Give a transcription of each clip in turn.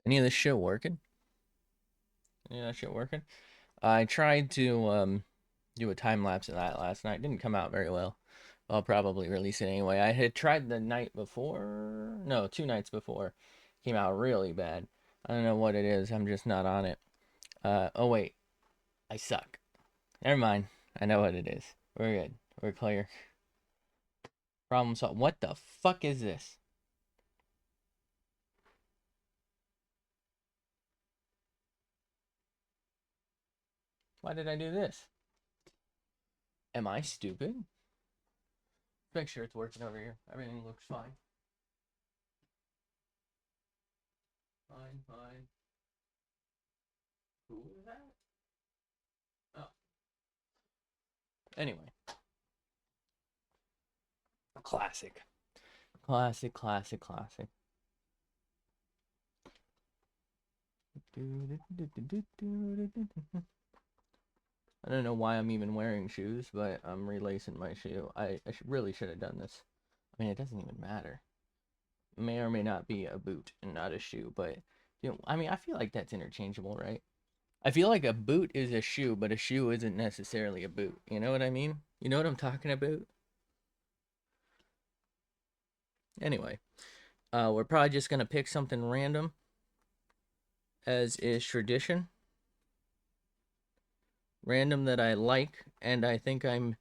Any of this shit working? Any of that shit working? I tried to do a time lapse of that last night. Didn't come out very well. I'll probably release it anyway. I had tried the night before. No, 2 nights before. Came out really bad. I don't know what it is. I'm just not on it. Oh wait, I suck. Never mind. I know what it is. We're good. We're clear. Problem solved. What the fuck is this? Why did I do this? Am I stupid? Make sure it's working over here. Everything looks fine. Fine, fine. Who is that? Oh. Anyway. Classic. Classic, classic, classic. I don't know why I'm even wearing shoes, but I'm relacing my shoe. I really should have done this. I mean, it doesn't even matter. May or may not be a boot and not a shoe, but I mean, I feel like that's interchangeable, right? I feel like a boot is a shoe, but a shoe isn't necessarily a boot. You know what I mean? You know what I'm talking about? Anyway, we're probably just gonna pick something random, as is tradition. Random that I like, and I think I'm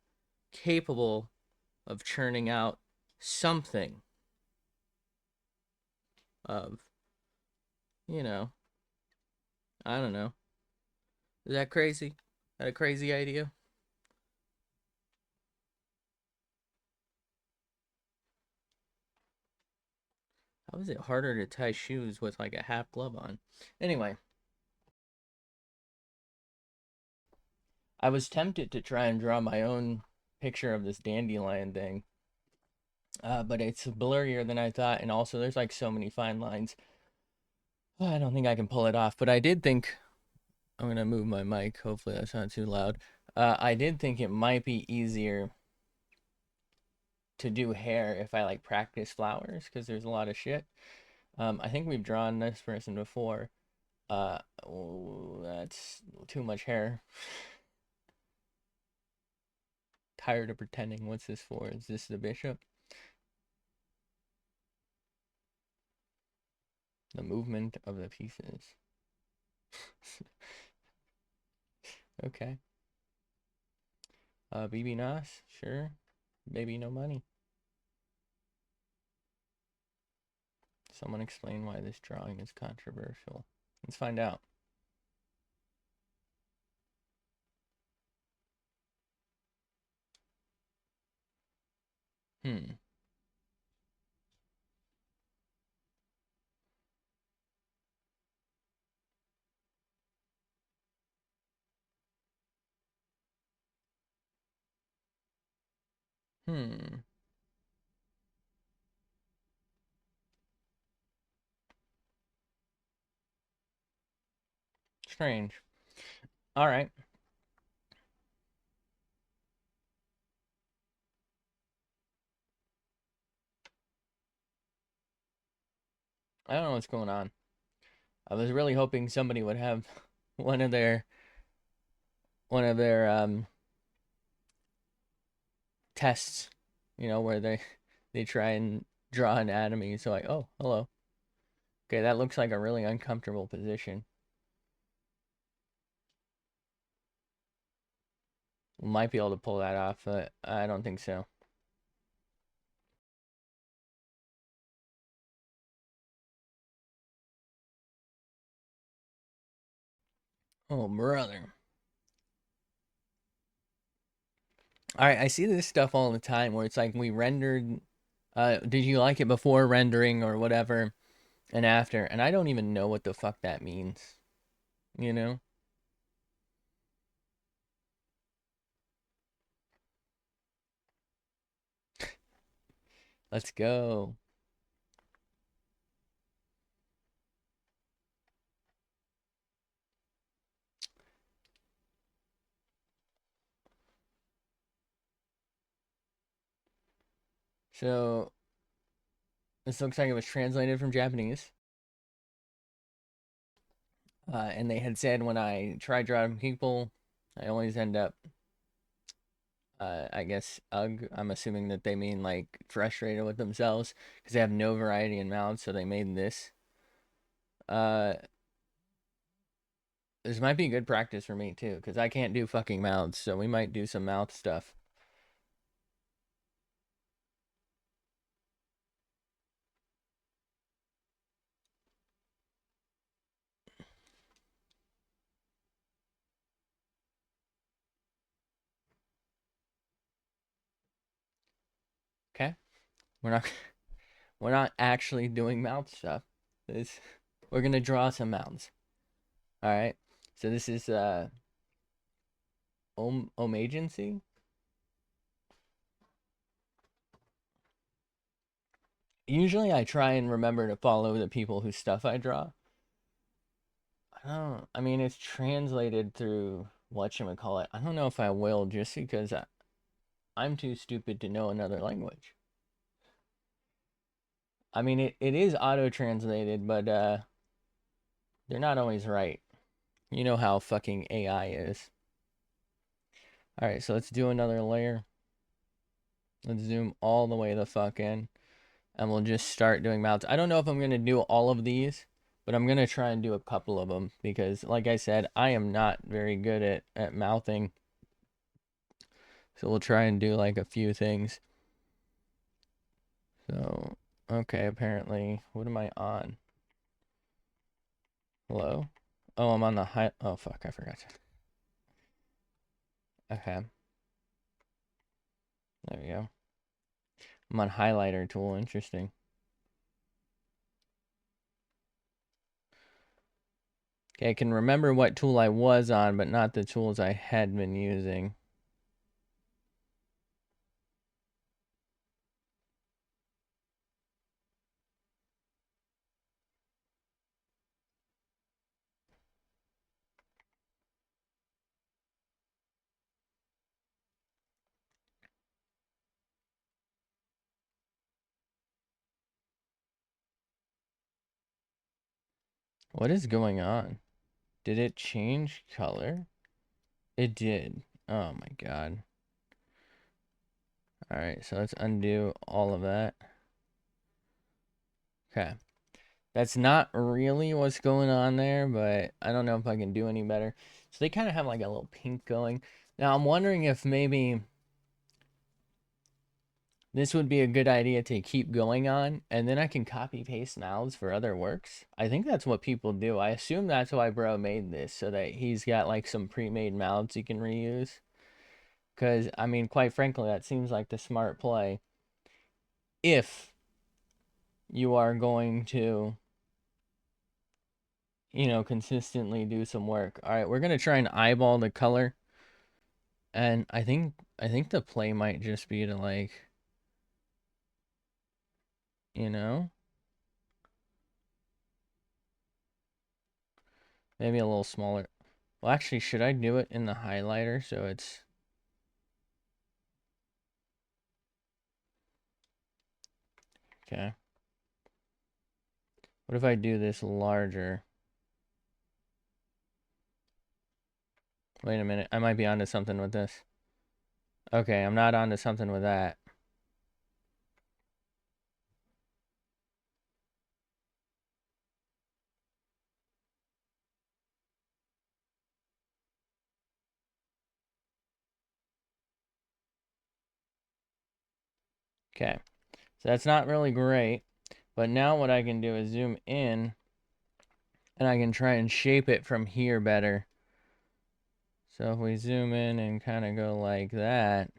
capable of churning out something of, you know, I don't know. Is that crazy? Is that a crazy idea? How is it harder to tie shoes with like a half glove on? Anyway, I was tempted to try and draw my own picture of this dandelion thing, but it's blurrier than I thought, and also there's like so many fine lines. I don't think I can pull it off, but I did think I'm gonna move my mic. Hopefully that's not too loud. I did think it might be easier to do hair if I like practice flowers because there's a lot of shit. I think we've drawn this person before. Oh, that's too much hair. Tired of pretending. What's this for? Is this the bishop? The movement of the pieces. Okay. BB Nas, sure. Maybe no money. Someone explain why this drawing is controversial. Let's find out. Hmm. Hmm. Strange. All right. I don't know what's going on. I was really hoping somebody would have one of their one of their tests, where they try and draw anatomy. So like, oh, hello. Okay, that looks like a really uncomfortable position. We might be able to pull that off, but I don't think so. Oh, brother. All right, I see this stuff all the time where it's like we rendered. Did you like it before rendering or whatever, and after? And I don't even know what the fuck that means. You know? Let's go. So this looks like it was translated from Japanese. And they had said when I try drawing people, I always end up, I guess, ugh. I'm assuming that they mean like frustrated with themselves because they have no variety in mouths, so they made this. Uh, this might be good practice for me too because I can't do fucking mouths, so we might do some mouth stuff. Okay, we're not we're not actually doing mouth stuff. This we're gonna draw some mouths. All right. So this is Agency. Usually I try and remember to follow the people whose stuff I draw. I mean, it's translated through whatchamacallit. I don't know if I will just because I'm too stupid to know another language. I mean, it is auto-translated, but they're not always right. You know how fucking AI is. Alright, so let's do another layer. Let's zoom all the way the fuck in. And we'll just start doing mouths. I don't know if I'm going to do all of these, but I'm going to try and do a couple of them because, like I said, I am not very good at mouthing. So we'll try and do like a few things. So, okay, apparently, what am I on? Hello? Oh, I'm on the high. Oh, fuck, I forgot. Okay, there we go. I'm on highlighter tool. Interesting. Okay, I can remember what tool I was on, but not the tools I had been using. What is going on? Did it change color? It did. Oh my god. Alright, so let's undo all of that. Okay. That's not really what's going on there, but I don't know if I can do any better. So they kind of have like a little pink going. Now I'm wondering if maybe this would be a good idea to keep going on, and then I can copy paste mouths for other works. I think that's what people do. I assume that's why bro made this, so that he's got like some pre-made mouths he can reuse. Because, I mean, quite frankly, that seems like the smart play. If you are going to, consistently do some work. All right, we're going to try and eyeball the color. And I think the play might just be to like, you know, maybe a little smaller. Well, actually, should I do it in the highlighter so it's okay? What if I do this larger? Wait a minute, I might be onto something with this. Okay, I'm not onto something with that. Okay, so that's not really great. But now what I can do is zoom in and I can try and shape it from here better. So if we zoom in and kind of go like that.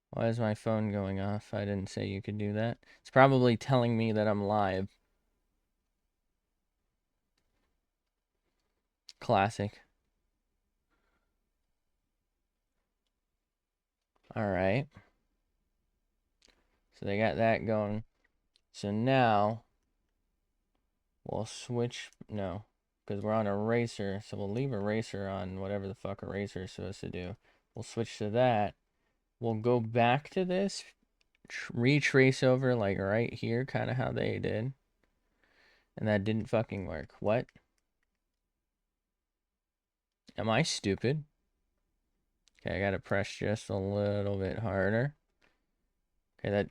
Why is my phone going off? I didn't say you could do that. It's probably telling me that I'm live. Classic. All right. So they got that going. So now we'll switch. No, because we're on eraser. So we'll leave eraser on whatever the fuck eraser is supposed to do. We'll switch to that. We'll go back to this. Retrace over like right here, kind of how they did. And that didn't fucking work. What? Am I stupid? Okay, I gotta press just a little bit harder. Okay, that...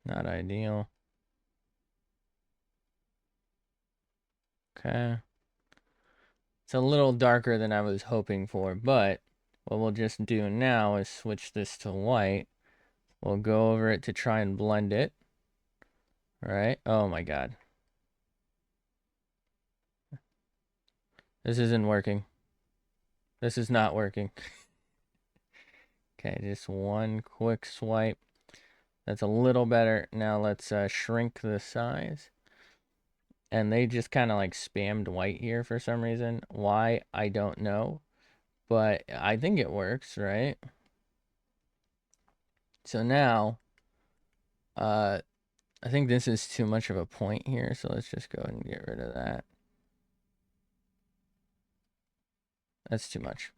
Not ideal. Okay. It's a little darker than I was hoping for, but what we'll just do now is switch this to white. We'll go over it to try and blend it. All right. Oh my God. This isn't working. This is not working. Okay, just one quick swipe. That's a little better. Now let's shrink the size. And they just kind of like spammed white here for some reason. Why, I don't know. But I think it works, right? So now, I think this is too much of a point here. So let's just go ahead and get rid of that. That's too much.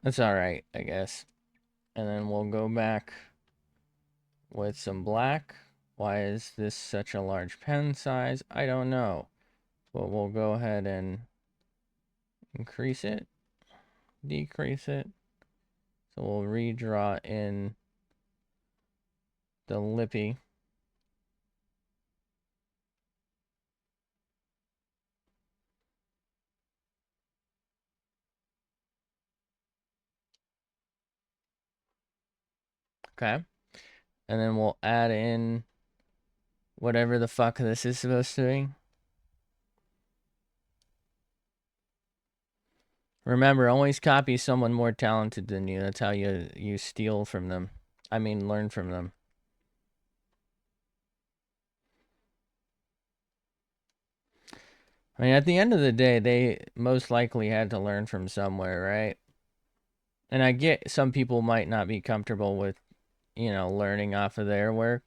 That's all right, I guess. And then we'll go back with some black. Why is this such a large pen size? I don't know. But we'll go ahead and increase it, decrease it. So we'll redraw in the lippy. Okay. And then we'll add in whatever the fuck this is supposed to be. Remember, always copy someone more talented than you. That's how you steal from them. I mean, learn from them. I mean, at the end of the day, they most likely had to learn from somewhere, right? And I get some people might not be comfortable with, you know, learning off of their work.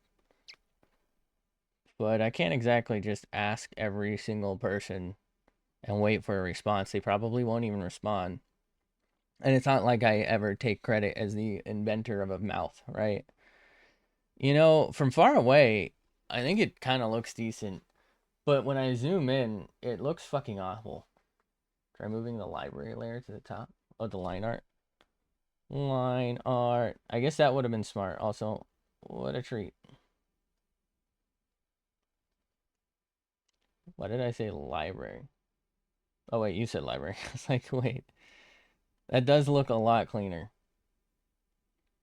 But I can't exactly just ask every single person and wait for a response. They probably won't even respond. And it's not like I ever take credit as the inventor of a mouth, right? You know, from far away, I think it kind of looks decent. But when I zoom in, it looks fucking awful. Try moving the library layer to the top. Oh, the line art. Line art. I guess that would have been smart. Also, what a treat. Why did I say library? Oh, wait, you said library. I was like, wait. That does look a lot cleaner.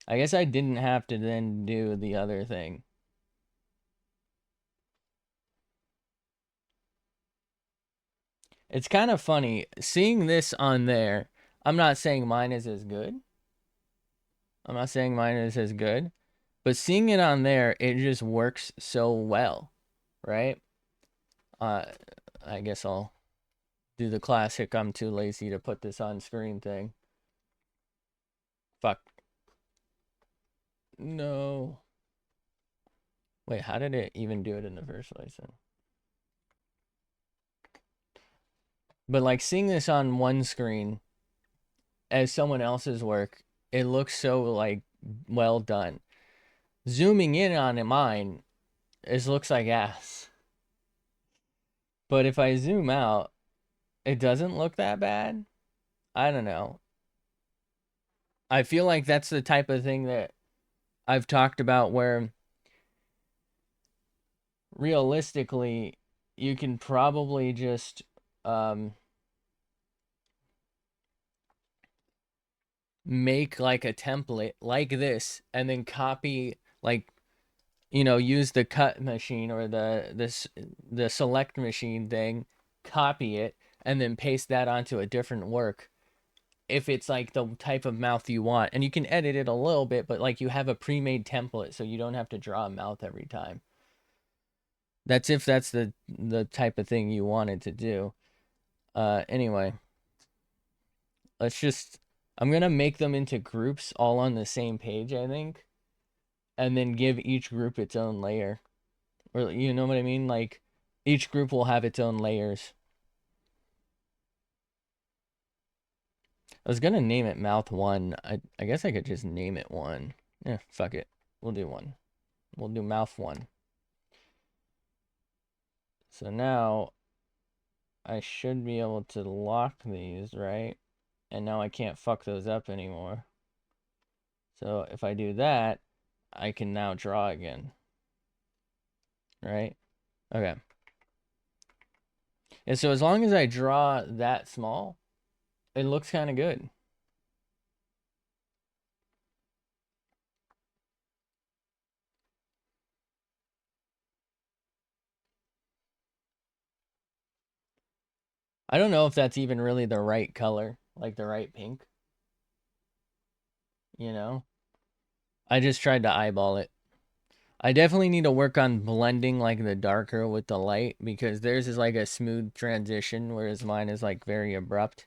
I guess I didn't have to then do the other thing. It's kind of funny seeing this on there. I'm not saying mine is as good. I'm not saying mine is as good, but seeing it on there, it just works so well, right? Uh, I guess I'll do the classic I'm too lazy to put this on screen thing. Fuck. No. Wait, how did it even do it in the first place then? But like seeing this on one screen as someone else's work, it looks so like well done. Zooming in on mine, it looks like ass. But if I zoom out, it doesn't look that bad. I don't know. I feel like that's the type of thing that I've talked about where realistically you can probably just make like a template like this and then copy, like, you know, use the cut machine or the select machine thing, copy it, and then paste that onto a different work if it's like the type of mouth you want. And you can edit it a little bit, but like you have a pre-made template so you don't have to draw a mouth every time. That's if that's the type of thing you wanted to do. Anyway, let's just, I'm gonna make them into groups all on the same page, I think, and then give each group its own layer. Or you know what I mean? Like each group will have its own layers. I was gonna name it Mouth 1. I guess I could just name it 1. Yeah, fuck it. We'll do 1. We'll do Mouth 1. So now I should be able to lock these, right? And now I can't fuck those up anymore. So if I do that, I can now draw again. Right? Okay. And so as long as I draw that small, it looks kind of good. I don't know if that's even really the right color, like the right pink, you know? I just tried to eyeball it. I definitely need to work on blending like the darker with the light because theirs is like a smooth transition, whereas mine is like very abrupt.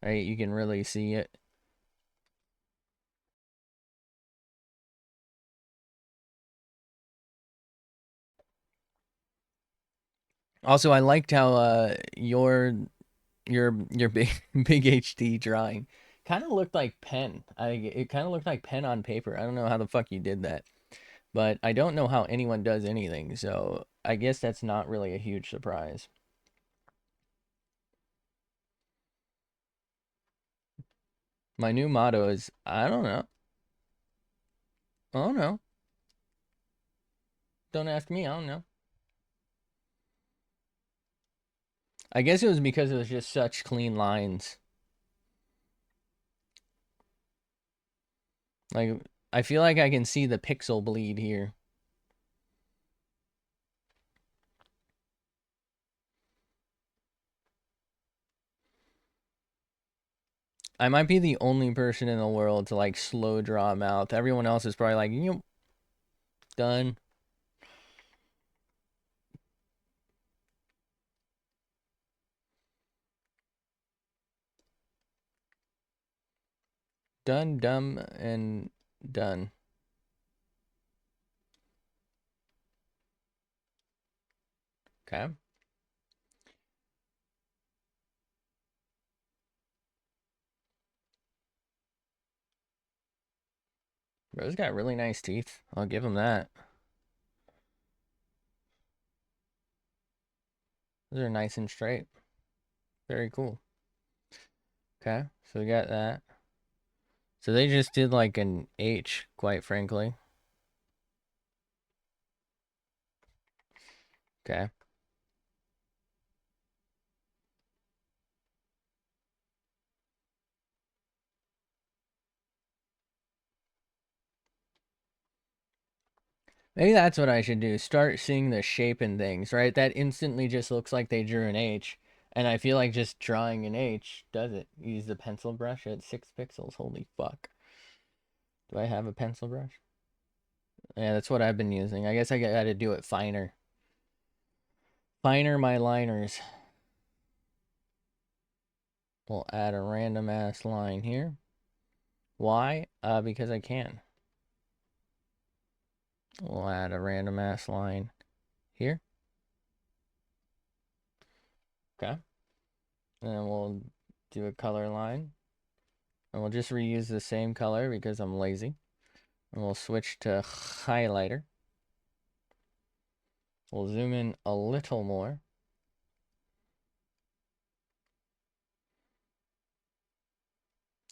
Right? You can really see it. Also, I liked how your big big HD drawing kind of looked like pen. It kind of looked like pen on paper. I don't know how the fuck you did that, but I don't know how anyone does anything. So I guess that's not really a huge surprise. My new motto is I don't know. Oh no. Don't ask me. I don't know. I guess it was because it was just such clean lines. Like I feel like I can see the pixel bleed here. I might be the only person in the world to like slow draw a mouth. Everyone else is probably like, you know, done. Done, dumb, and done. Okay. Bro's got really nice teeth. I'll give him that. Those are nice and straight. Very cool. Okay, so we got that. So they just did like an H, quite frankly. Okay. Maybe that's what I should do. Start seeing the shape in things, right? That instantly just looks like they drew an H. And I feel like just drawing an H does it. Use the pencil brush at 6 pixels. Holy fuck. Do I have a pencil brush? Yeah, that's what I've been using. I guess I gotta do it finer. Finer my liners. We'll add a random ass line here. Why? Because I can. We'll add a random ass line here. Okay. And we'll do a color line. And we'll just reuse the same color because I'm lazy. And we'll switch to highlighter. We'll zoom in a little more.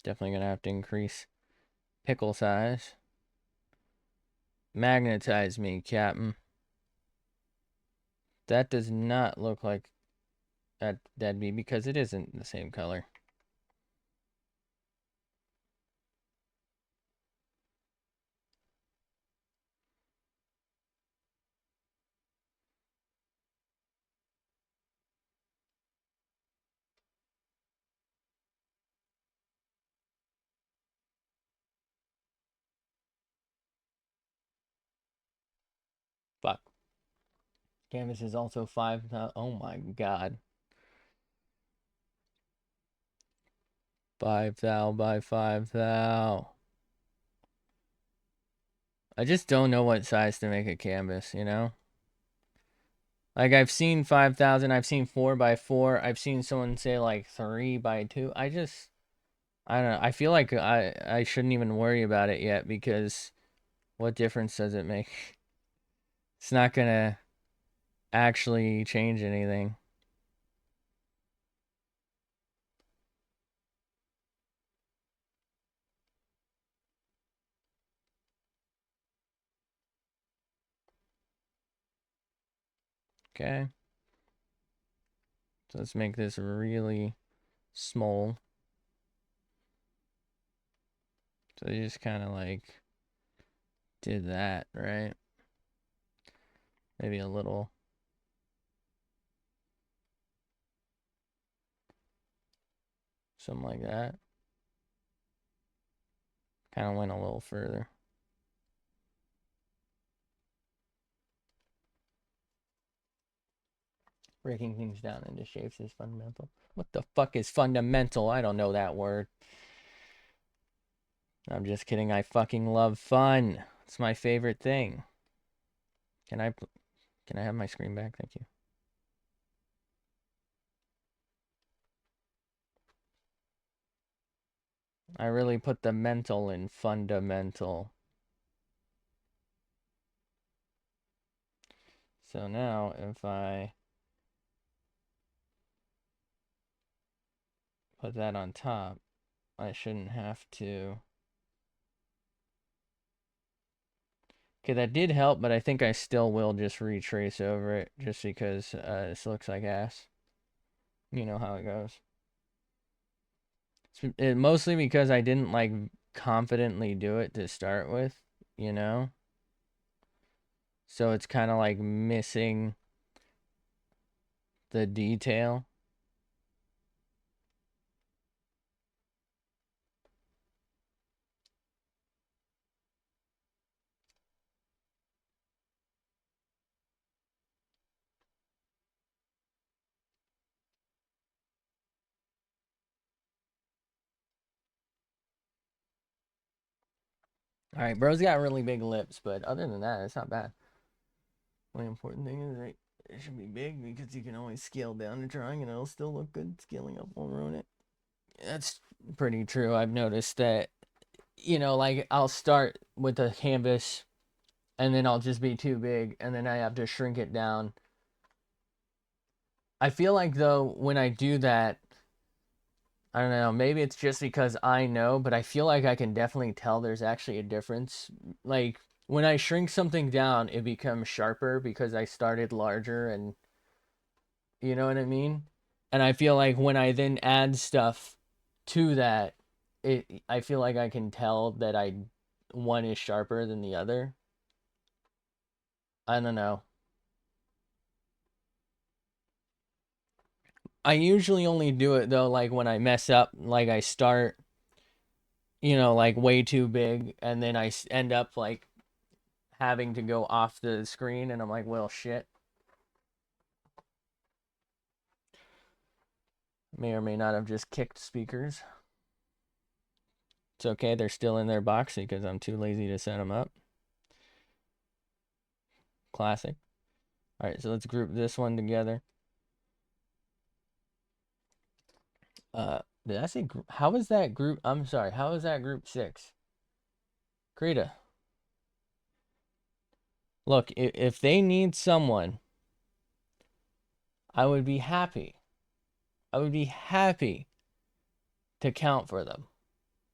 Definitely gonna have to increase pickle size. Magnetize me, Captain. That does not look like that'd be because it isn't the same color. Fuck. Canvas is also 5. Oh my god. 5 thou by 5 thou. I just don't know what size to make a canvas, you know? Like I've seen 5,000, I've seen 4 by 4, I've seen someone say like 3 by 2. I just I don't know. I feel like I shouldn't even worry about it yet because what difference does it make? It's not gonna actually change anything. Okay. So let's make this really small. So you just kind of like did that, right? Maybe a little. Something like that. Kind of went a little further. Breaking things down into shapes is fundamental. What the fuck is fundamental? I don't know that word. I'm just kidding. I fucking love fun. It's my favorite thing. Can I have my screen back? Thank you. I really put the mental in fundamental. So now if I put that on top, I shouldn't have to. Okay, that did help, but I think I still will just retrace over it just because this looks like ass. You know how it goes. Mostly because I didn't like confidently do it to start with, you know? So it's kind of like missing the detail. All right, bro's got really big lips, but other than that, it's not bad. The important thing is that it should be big because you can always scale down the drawing and it'll still look good. Scaling up won't ruin it. That's pretty true. I've noticed that, like I'll start with a canvas and then I'll just be too big and then I have to shrink it down. I feel like though when I do that, I don't know, maybe it's just because I know, but I feel like I can definitely tell there's actually a difference. Like when I shrink something down, it becomes sharper because I started larger and you know what I mean? And I feel like when I then add stuff to that, I feel like I can tell that one is sharper than the other. I don't know. I usually only do it though like when I mess up, like I start, like way too big and then I end up like having to go off the screen and I'm like, well, shit. May or may not have just kicked speakers. It's okay, they're still in their box because I'm too lazy to set them up. Classic. All right, so let's group this one together. Did I say how is that group? I'm sorry. How is that group 6? Krita. Look, if they need someone, I would be happy. I would be happy to count for them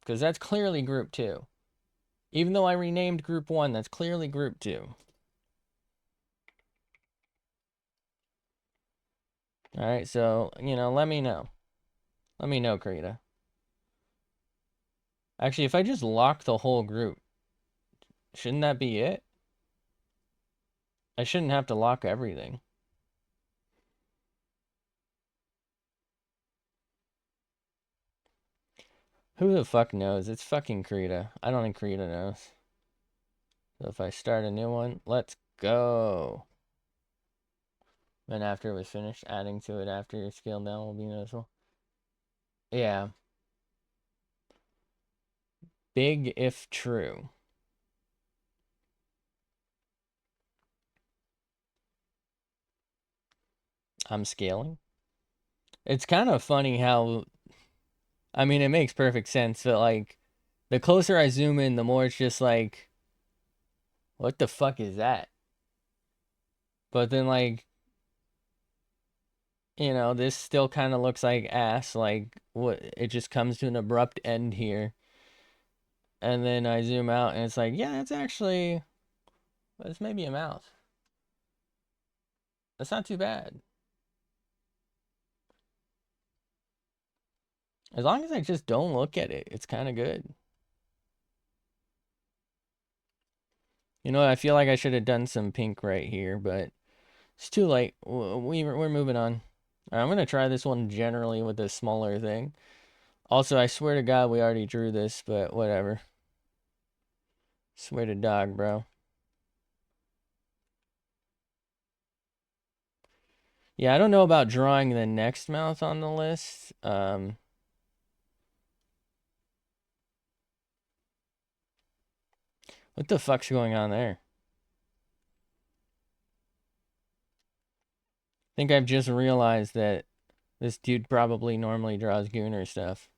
because that's clearly group 2. Even though I renamed group 1, that's clearly group 2. All right, so, let me know. Let me know, Krita. Actually, if I just lock the whole group, shouldn't that be it? I shouldn't have to lock everything. Who the fuck knows? It's fucking Krita. I don't think Krita knows. So if I start a new one, let's go. Then after it was finished, adding to it after your scale down will be noticeable. Yeah. Big if true. I'm scaling. It's kind of funny how I mean, it makes perfect sense, but like the closer I zoom in, the more it's just like, what the fuck is that? But then like, this still kind of looks like ass. Like what? It just comes to an abrupt end here, and then I zoom out, and it's like, yeah, it's maybe a mouth. That's not too bad. As long as I just don't look at it, it's kind of good. I feel like I should have done some pink right here, but it's too late. We're moving on. All right, I'm gonna try this one generally with a smaller thing. Also, I swear to God, we already drew this, but whatever. Swear to dog, bro. Yeah, I don't know about drawing the next mouth on the list. What the fuck's going on there? I think I've just realized that this dude probably normally draws Gooner stuff,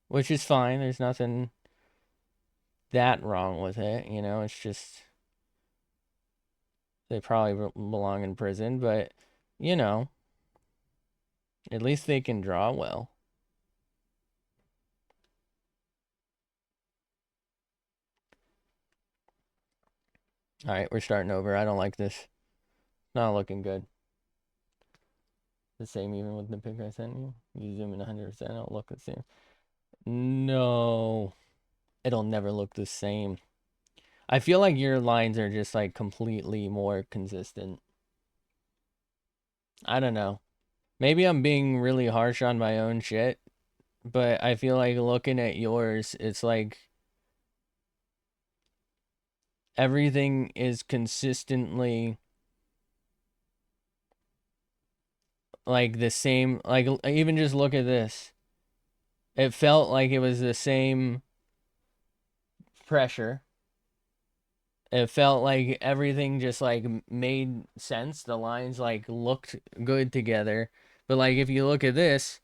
which is fine. There's nothing that wrong with it, It's just they probably belong in prison, but you know, at least they can draw well. All right, we're starting over. I don't like this. Not looking good. The same even with the pic I sent you. You zoom in 100%, it'll look the same. No, it'll never look the same. I feel like your lines are just like completely more consistent. I don't know. Maybe I'm being really harsh on my own shit, but I feel like looking at yours, it's like everything is consistently like the same. Like, even just look at this. It felt like it was the same pressure. It felt like everything just like made sense. The lines like looked good together. But like if you look at this,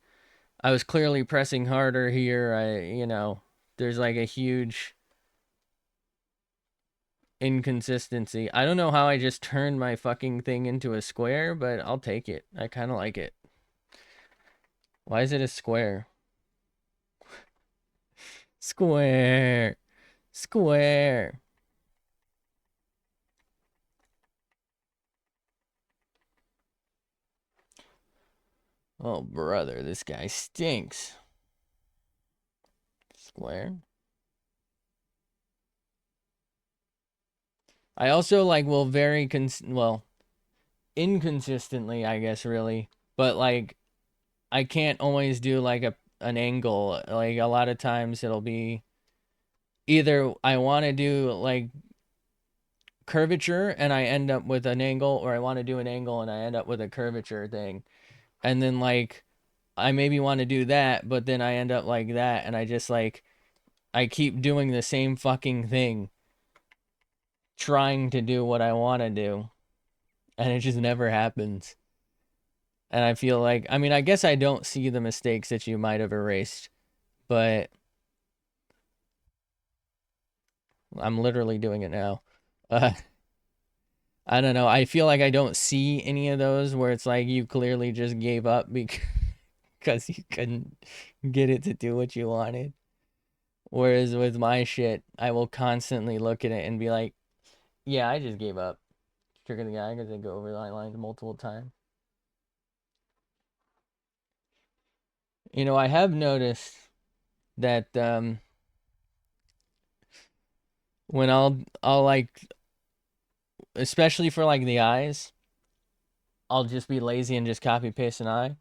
I was clearly pressing harder here. There's like a huge inconsistency. I don't know how I just turned my fucking thing into a square, but I'll take it. I kind of like it. Why is it a square? Square. Square. Oh, brother, this guy stinks. Square. I also like will very inconsistently, I guess, really. But like I can't always do like an angle. Like a lot of times it'll be either I want to do like curvature and I end up with an angle, or I want to do an angle and I end up with a curvature thing. And then like I maybe want to do that, but then I end up like that, and I just like I keep doing the same fucking thing, trying to do what I want to do, and it just never happens. And I feel like, I mean, I guess I don't see the mistakes that you might have erased, but I'm literally doing it now. Uh, I don't know. I feel like I don't see any of those where it's like you clearly just gave up because you couldn't get it to do what you wanted. Whereas with my shit, I will constantly look at it and be like, yeah, I just gave up. Trigger the guy because I go over the lines multiple times. I have noticed that when I'll like, especially for like the eyes, I'll just be lazy and just copy paste an eye.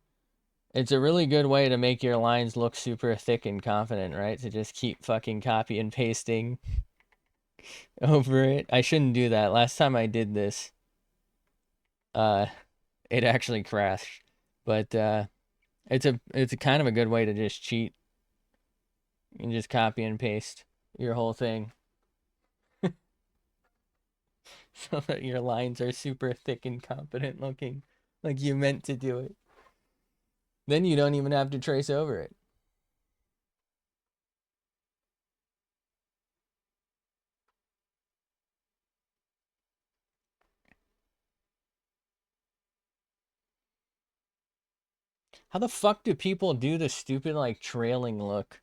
It's a really good way to make your lines look super thick and confident, right? To just keep fucking copy and pasting over it. I shouldn't do that. Last time I did this, uh, it actually crashed. But it's a kind of a good way to just cheat. You can just copy and paste your whole thing so that your lines are super thick and confident looking, like you meant to do it. Then you don't even have to trace over it. How the fuck do people do the stupid like trailing look?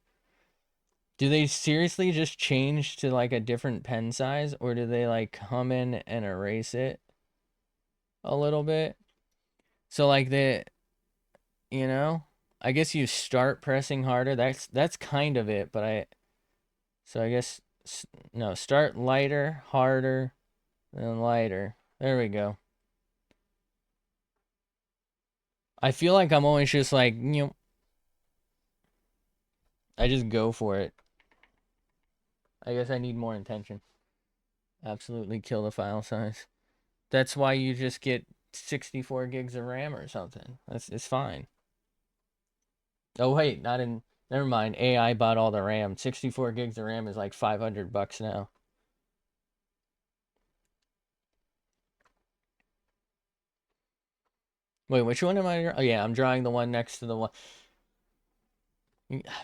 Do they seriously just change to like a different pen size, or do they like come in and erase it a little bit? So like the, you know, I guess you start pressing harder. That's kind of it, but so I guess no, start lighter, harder, then lighter. There we go. I feel like I'm always just like, I just go for it. I guess I need more intention. Absolutely kill the file size. That's why you just get 64 gigs of RAM or something. It's fine. Oh wait, not in. Never mind. AI bought all the RAM. 64 gigs of RAM is like $500 now. Wait, which one am I? Oh yeah, I'm drawing the one next to the one.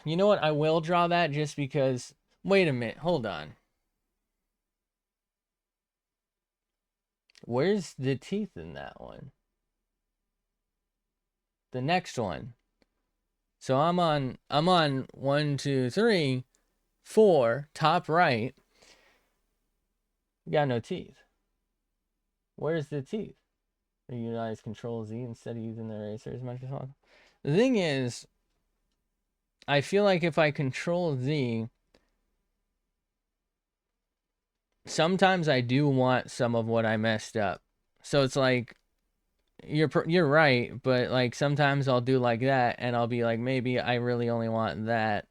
You know what? I will draw that just because. Wait a minute. Hold on. Where's the teeth in that one? The next one. So I'm on 1, 2, 3, 4, top right. Got no teeth. Where's the teeth? You utilize Control Z instead of using the eraser as much as possible. The thing is, I feel like if I Control Z, sometimes I do want some of what I messed up. So it's like you're right, but like sometimes I'll do like that, and I'll be like, maybe I really only want that,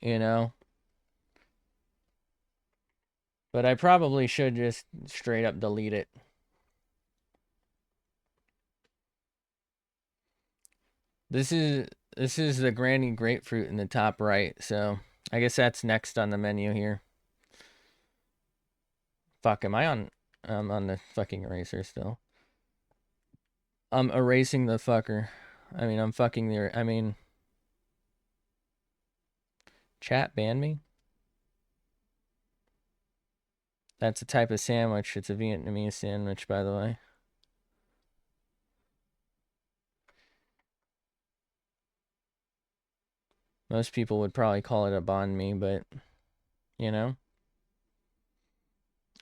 you know. But I probably should just straight up delete it. This is this is the Granny Grapefruit in the top right, so I guess that's next on the menu here. Fuck, am I on? I'm on the fucking eraser still. I'm erasing the fucker. I mean, I'm fucking the. I mean, chat banned me. That's a type of sandwich. It's a Vietnamese sandwich, by the way. Most people would probably call it a banh mi, but you know,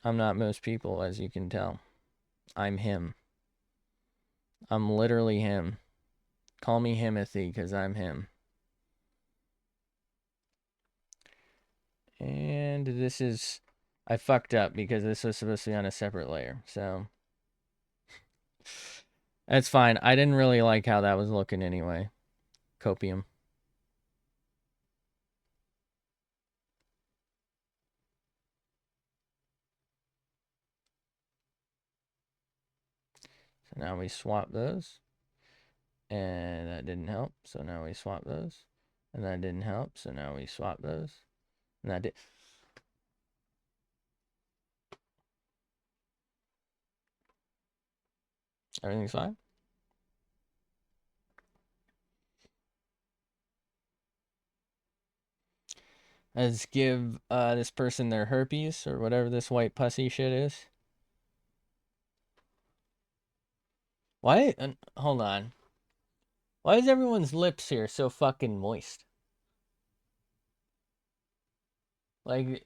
I'm not most people, as you can tell. I'm him. I'm literally him. Call me Himothy, because I'm him. And this is... I fucked up because this was supposed to be on a separate layer, so... That's fine. I didn't really like how that was looking anyway. Copium. So now we swap those. And that didn't help, so now we swap those. And that didn't help, so now we swap those. And that did... Everything's fine? Let's give this person their herpes, or whatever this white pussy shit is. Why? Hold on. Why is everyone's lips here so fucking moist? Like,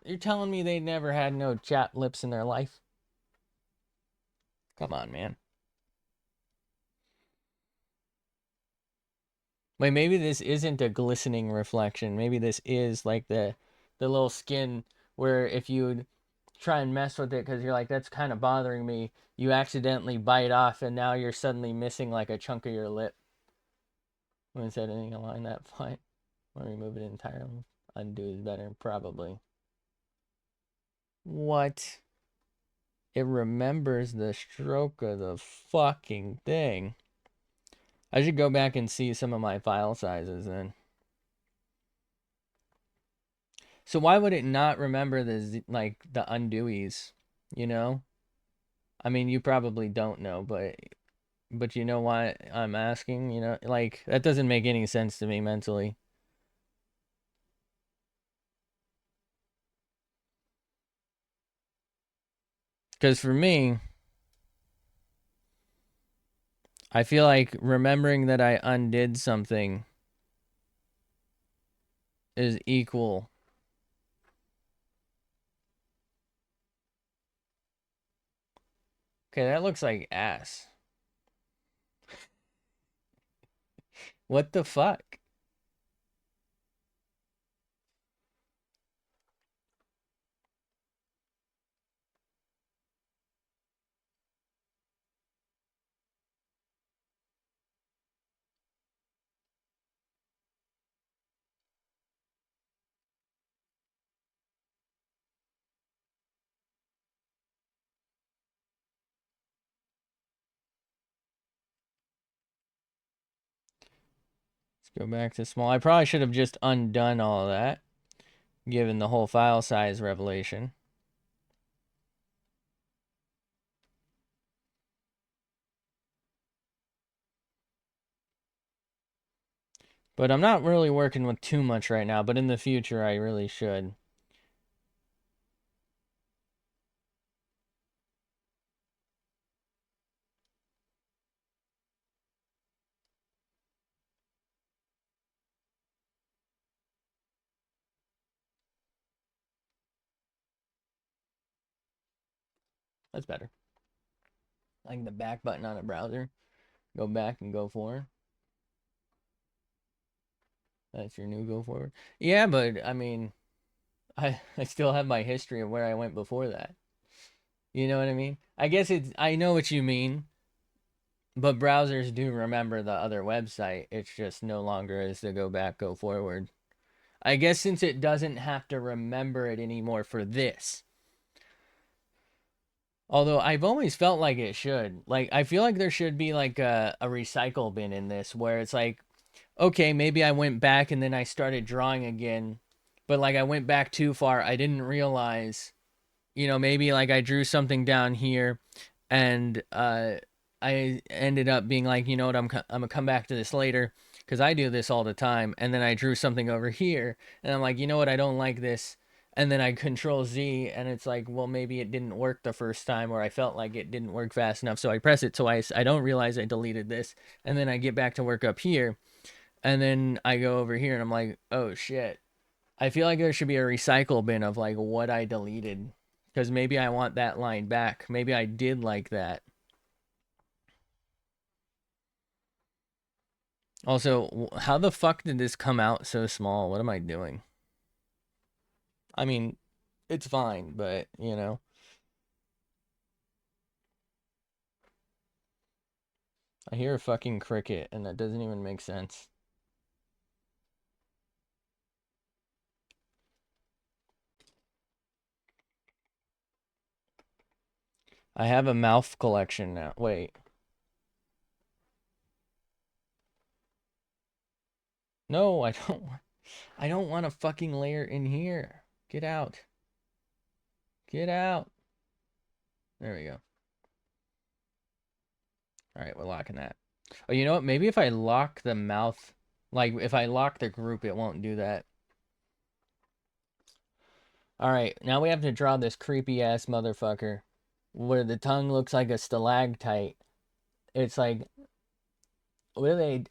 you're telling me they never had no chapped lips in their life? Come on, man. Wait, maybe this isn't a glistening reflection. Maybe this is like the little skin where if you try and mess with it because you're like, that's kind of bothering me, you accidentally bite off and now you're suddenly missing like a chunk of your lip. When I said anything along that fine. Want to remove it entirely? Undo is better, probably. What? It remembers the stroke of the fucking thing. I should go back and see some of my file sizes then. So why would it not remember the like the undoies, you know? I mean, you probably don't know, but you know why I'm asking, you know? Like that doesn't make any sense to me mentally. Cuz for me, I feel like remembering that I undid something is equal. Okay, that looks like ass. What the fuck? Let's go back to small. I probably should have just undone all of that, given the whole file size revelation. But I'm not really working with too much right now, but in the future I really should. That's better. Like the back button on a browser. Go back and go forward. That's your new go forward. Yeah, but I mean, I still have my history of where I went before that. You know what I mean? I guess I know what you mean, but browsers do remember the other website. It's just no longer as the go back, go forward. I guess since it doesn't have to remember it anymore for this. Although I've always felt like it should. Like I feel like there should be like a recycle bin in this where it's like, okay, maybe I went back and then I started drawing again, but like I went back too far. I didn't realize, maybe like I drew something down here and I ended up being like, you know what, I'm gonna come back to this later because I do this all the time. And then I drew something over here and I'm like, you know what, I don't like this. And then I control Z and it's like, well, maybe it didn't work the first time or I felt like it didn't work fast enough. So I press it twice. I don't realize I deleted this. And then I get back to work up here. And then I go over here and I'm like, oh shit. I feel like there should be a recycle bin of like what I deleted. Because maybe I want that line back. Maybe I did like that. Also, how the fuck did this come out so small? What am I doing? I mean, it's fine, but I hear a fucking cricket and that doesn't even make sense. I have a mouth collection now. Wait. No, I don't. I don't want a fucking layer in here. Get out. Get out. There we go. All right, we're locking that. Oh, you know what? Maybe if I lock the mouth, like if I lock the group, it won't do that. All right, now we have to draw this creepy ass motherfucker where the tongue looks like a stalactite. It's like, what are they?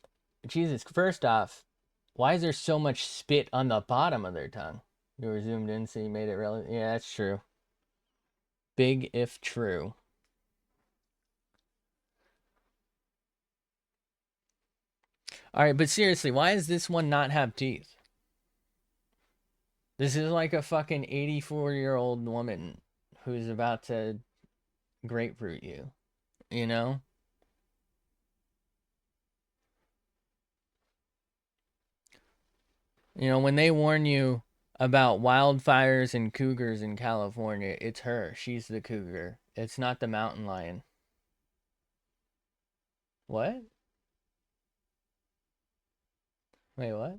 Jesus, first off, why is there so much spit on the bottom of their tongue? You were zoomed in, so you made it relevant. Yeah, that's true. Big if true. All right, but seriously, why does this one not have teeth? This is like a fucking 84-year-old woman who's about to grapefruit you, you know? When they warn you about wildfires and cougars in California, it's her. She's the cougar. It's not the mountain lion. What? Wait, what?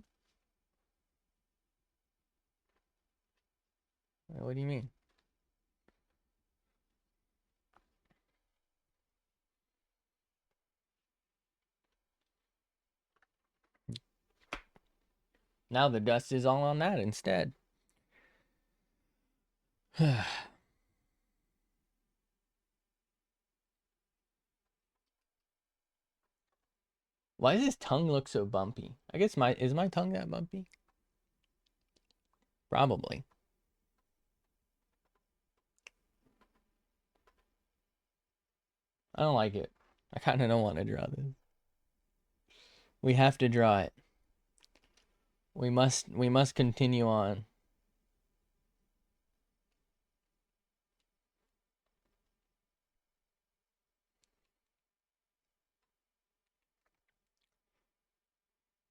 What do you mean? Now the dust is all on that instead. Why does his tongue look so bumpy? I guess is my tongue that bumpy? Probably. I don't like it. I kind of don't want to draw this. We have to draw it. We must continue on.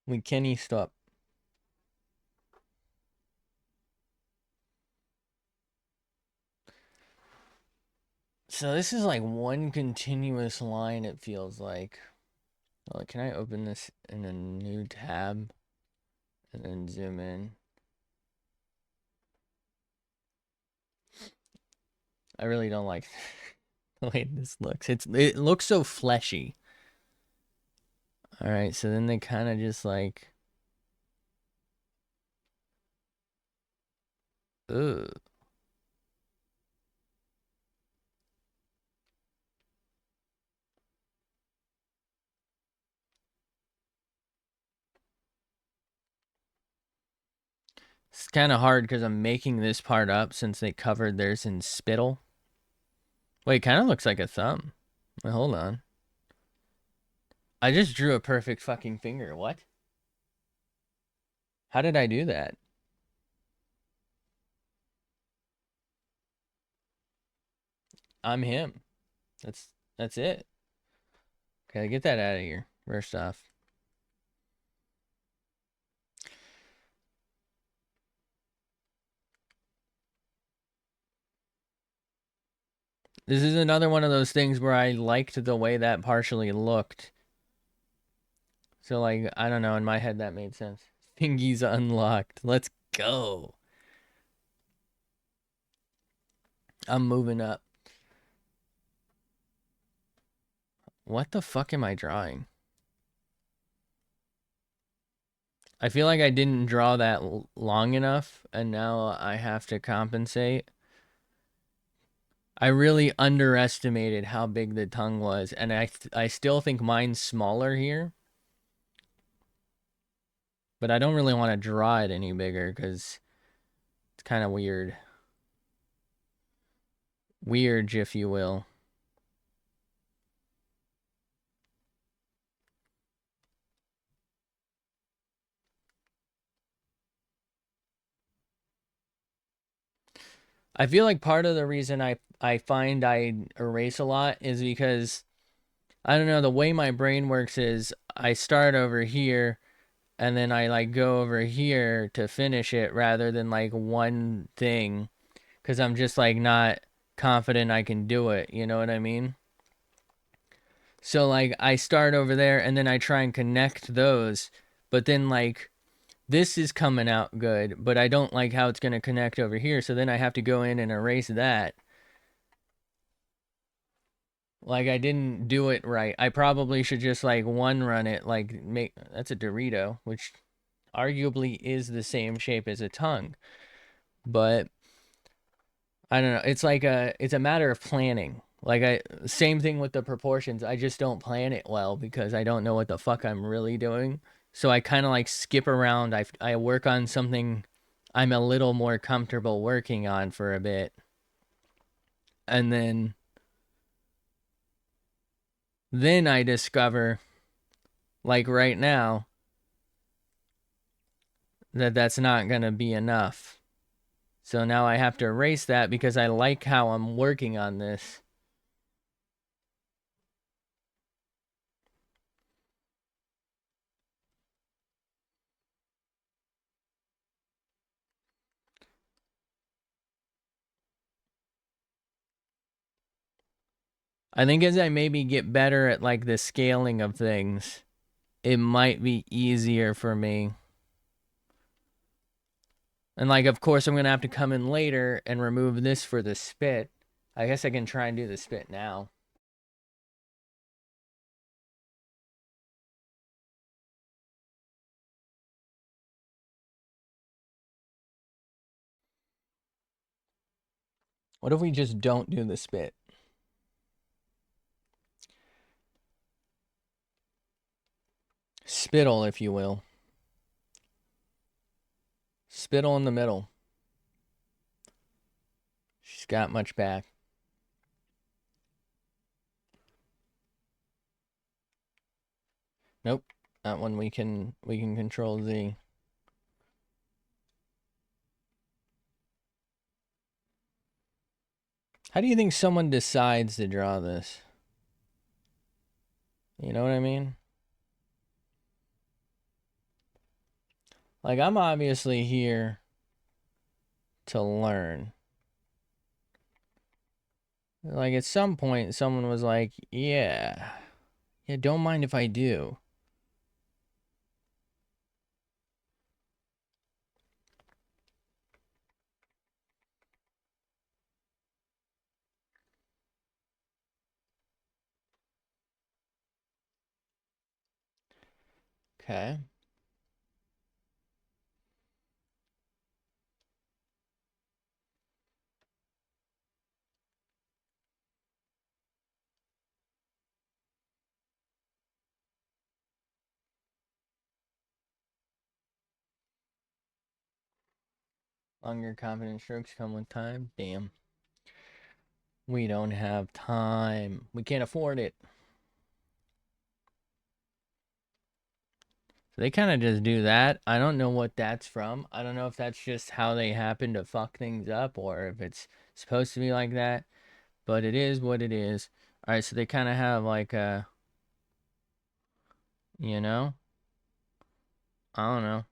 We can't stop. So this is like one continuous line, it feels like. Well, can I open this in a new tab and then zoom in? I really don't like the way this looks. It looks so fleshy. All right, so then they kind of just like, ugh. It's kind of hard because I'm making this part up since they covered theirs in spittle. Wait, it kind of looks like a thumb. Wait, hold on. I just drew a perfect fucking finger. What? How did I do that? I'm him. That's it. Okay, get that out of here. First off. This is another one of those things where I liked the way that partially looked. So, like, I don't know, in my head that made sense. Fingy's unlocked. Let's go. I'm moving up. What the fuck am I drawing? I feel like I didn't draw that long enough, and now I have to compensate. I really underestimated how big the tongue was, and I still think mine's smaller here. But I don't really want to draw it any bigger because it's kind of weird. Weird, if you will. I feel like part of the reason I find I erase a lot is because I don't know, the way my brain works is I start over here and then I like go over here to finish it rather than like one thing because I'm just like not confident I can do it, you know what I mean? So like I start over there and then I try and connect those, but then like this is coming out good, but I don't like how it's going to connect over here, so then I have to go in and erase that. Like I didn't do it right. I probably should just like one run it, like make that's a Dorito, which arguably is the same shape as a tongue. But I don't know. It's a matter of planning. Like I same thing with the proportions. I just don't plan it well because I don't know what the fuck I'm really doing. So I kind of like skip around. I work on something I'm a little more comfortable working on for a bit. And then I discover like right now that that's not going to be enough. So now I have to erase that because I like how I'm working on this. I think as I maybe get better at like the scaling of things, it might be easier for me. And like, of course, I'm going to have to come in later and remove this for the spit. I guess I can try and do the spit now. What if we just don't do the spit? spittle, if you will. Spittle in the middle. She's got much back. Nope. That one we can control Z. How do you think someone decides to draw this? You know what I mean? Like, I'm obviously here to learn. Like, at some point, someone was like, yeah, don't mind if I do. Okay. Longer confident strokes come with time. Damn. We don't have time. We can't afford it. So they kind of just do that. I don't know what that's from. I don't know if that's just how they happen to fuck things up or if it's supposed to be like that. But it is what it is. All right, so they kind of have like a, you know? I don't know.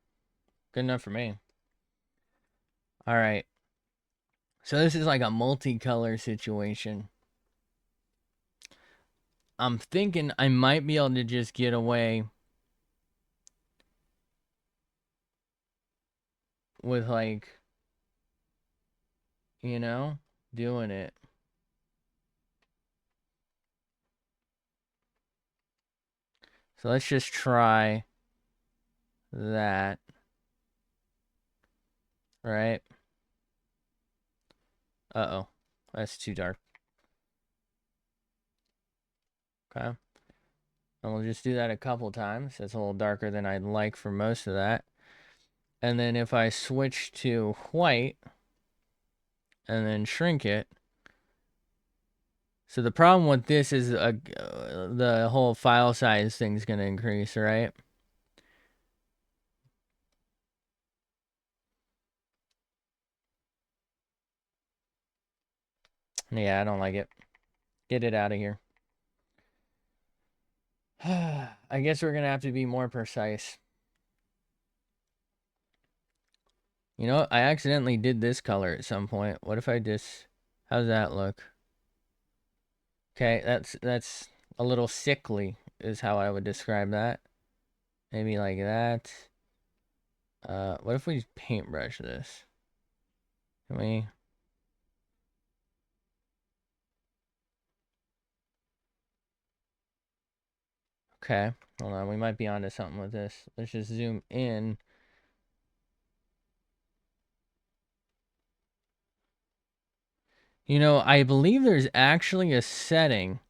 Good enough for me. All right. So this is like a multicolor situation. I'm thinking I might be able to just get away with like, you know, doing it. So let's just try that. Right? Uh-oh. That's too dark. Okay. And we'll just do that a couple times. That's a little darker than I'd like for most of that. And then if I switch to white and then shrink it. So the problem with this is the whole file size thing's going to increase, right? Yeah, I don't like it. Get it out of here. I guess we're going to have to be more precise. You know, I accidentally did this color at some point. What if I just... How's that look? Okay, that's a little sickly is how I would describe that. Maybe like that. What if we paintbrush this? Can we... Okay, hold on. We might be onto something with this. Let's just zoom in. You know, I believe there's actually a setting.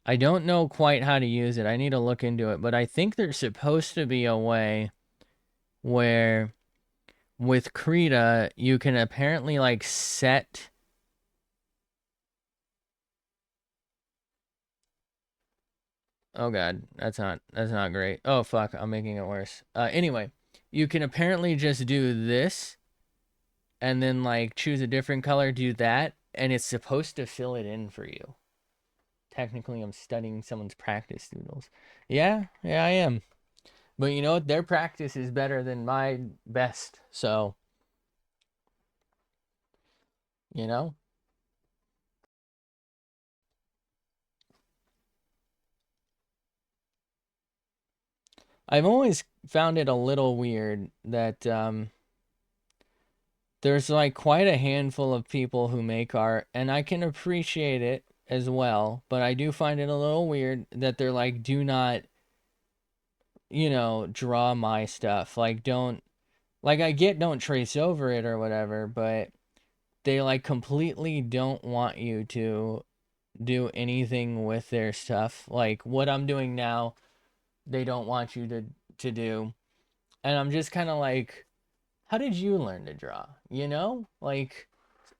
I don't know quite how to use it. I need to look into it. But I think there's supposed to be a way where with Krita, you can apparently like set... Oh god, that's not great. Oh fuck, I'm making it worse. Anyway, you can apparently just do this and then like choose a different color, do that, and it's supposed to fill it in for you. Technically, I'm studying someone's practice doodles. Yeah, I am. But you know what? Their practice is better than my best. So, you know? I've always found it a little weird that there's like quite a handful of people who make art, and I can appreciate it as well, but I do find it a little weird that they're like, do not, you know, draw my stuff. Like, don't, like, I get don't trace over it or whatever, but they like completely don't want you to do anything with their stuff. Like, what I'm doing now, they don't want you to do. And I'm just kind of like, how did you learn to draw? You know? Like,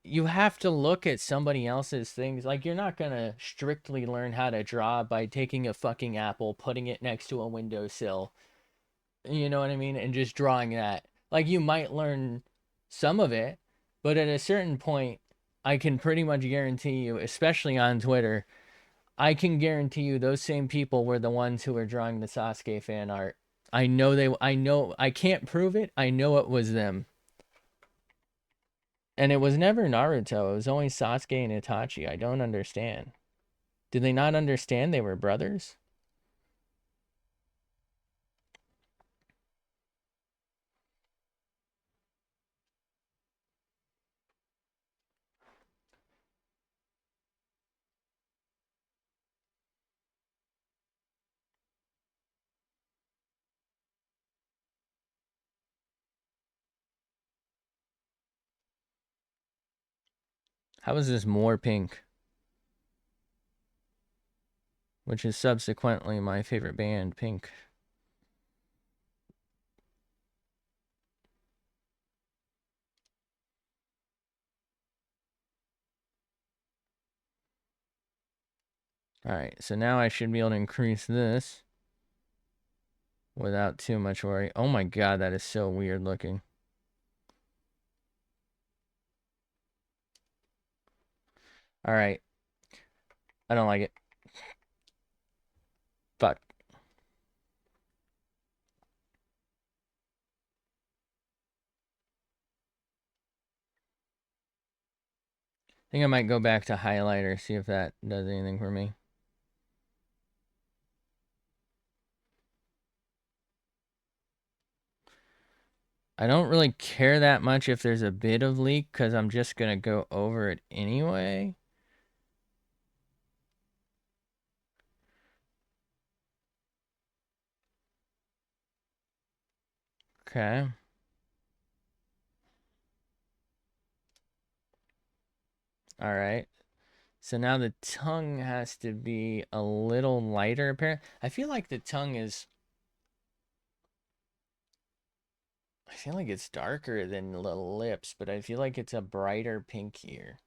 you have to look at somebody else's things. Like, you're not gonna strictly learn how to draw by taking a fucking apple, putting it next to a windowsill, you know what I mean, and just drawing that. Like, you might learn some of it, but at a certain point, I can pretty much guarantee you, especially on Twitter, I can guarantee you those same people were the ones who were drawing the Sasuke fan art. I know, I can't prove it. I know it was them. And it was never Naruto. It was only Sasuke and Itachi. I don't understand. Did they not understand they were brothers? How is this more pink? Which is subsequently my favorite band, Pink. Alright, so now I should be able to increase this without too much worry. Oh my god, that is so weird looking. Alright. I don't like it. Fuck. I think I might go back to highlighter, see if that does anything for me. I don't really care that much if there's a bit of leak, because I'm just going to go over it anyway. Okay. Alright. So now the tongue has to be a little lighter, apparently. I feel like the tongue is... I feel like it's darker than the lips, but I feel like it's a brighter pink here.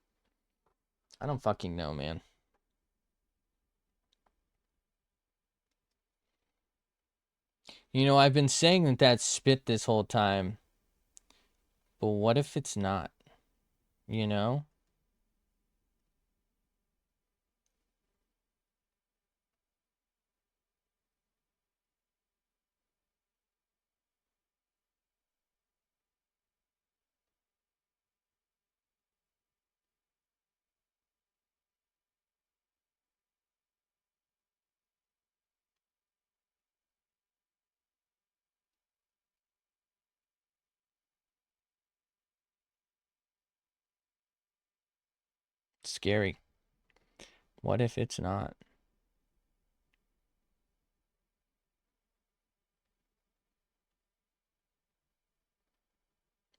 I don't fucking know, man. You know, I've been saying that that's spit this whole time. But what if it's not? You know? Scary. What if it's not?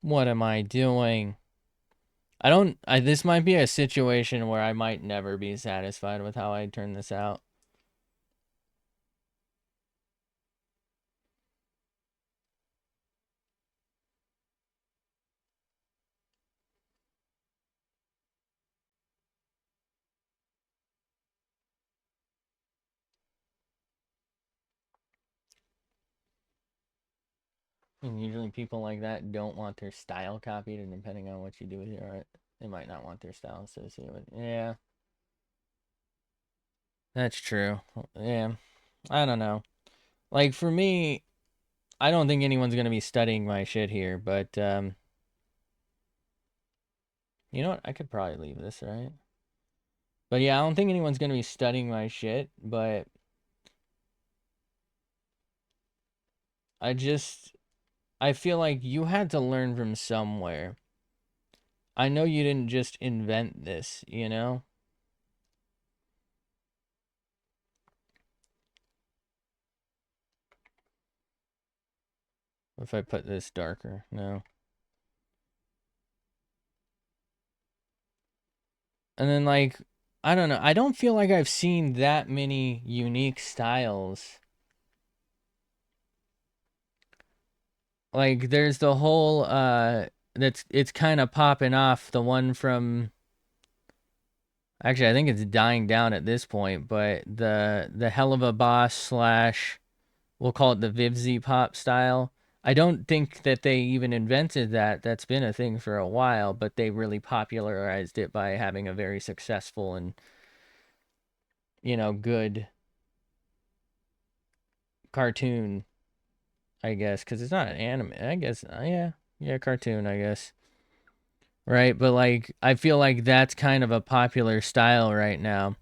What am I doing? This might be a situation where I might never be satisfied with how I turn this out. And usually people like that don't want their style copied, and depending on what you do with your art, they might not want their style associated with it. Yeah, that's true. Yeah, I don't know. Like, for me, I don't think anyone's gonna be studying my shit here, but, you know what? I could probably leave this, right? But yeah, I don't think anyone's gonna be studying my shit, but I just, I feel like you had to learn from somewhere. I know you didn't just invent this, you know? If I put this darker, no. And then, like, I don't know. I don't feel like I've seen that many unique styles Like there's the whole it's kind of popping off, the one from, actually I think it's dying down at this point, but the Hell of a Boss slash, we'll call it the Vivzy pop style. I don't think that they even invented that. That's been a thing for a while, but they really popularized it by having a very successful and, good cartoon, I guess, because it's not an anime. I guess, yeah, cartoon, I guess. Right, but like I feel like that's kind of a popular style right now.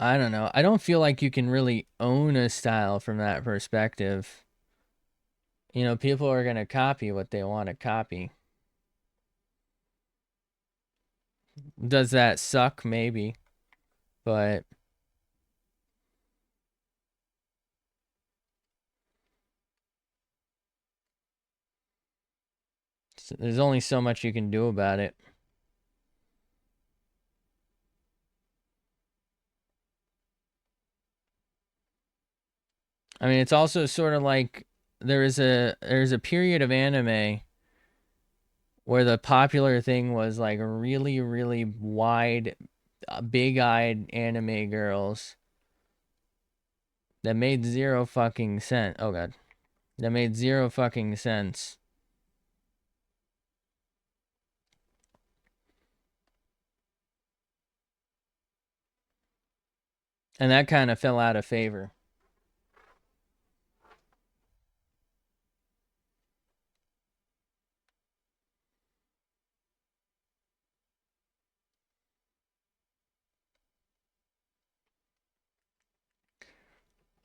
I don't know. I don't feel like you can really own a style from that perspective. People are going to copy what they want to copy. Does that suck? Maybe. But there's only so much you can do about it. I mean, it's also sort of like there's a period of anime where the popular thing was like really, really wide, big-eyed anime girls that made zero fucking sense. Oh god. That made zero fucking sense. And that kind of fell out of favor.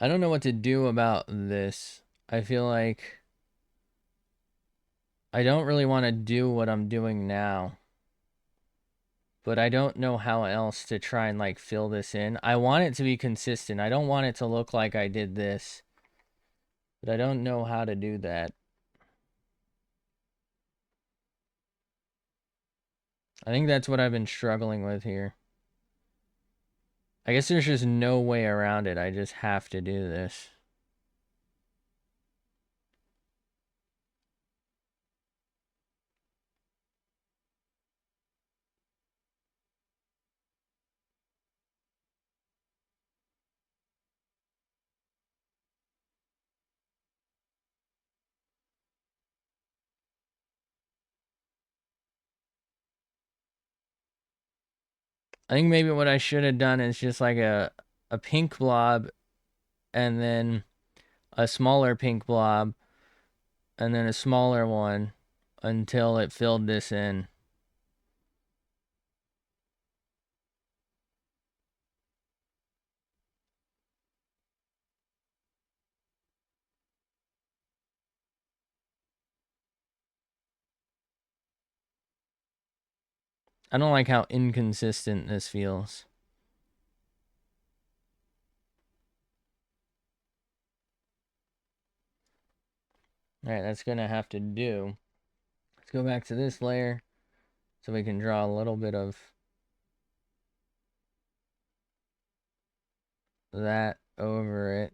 I don't know what to do about this. I feel like I don't really want to do what I'm doing now, but I don't know how else to try and like fill this in. I want it to be consistent. I don't want it to look like I did this, but I don't know how to do that. I think that's what I've been struggling with here. I guess there's just no way around it. I just have to do this. I think maybe what I should have done is just like a pink blob and then a smaller pink blob and then a smaller one until it filled this in. I don't like how inconsistent this feels. Alright, that's gonna have to do. Let's go back to this layer so we can draw a little bit of that over it.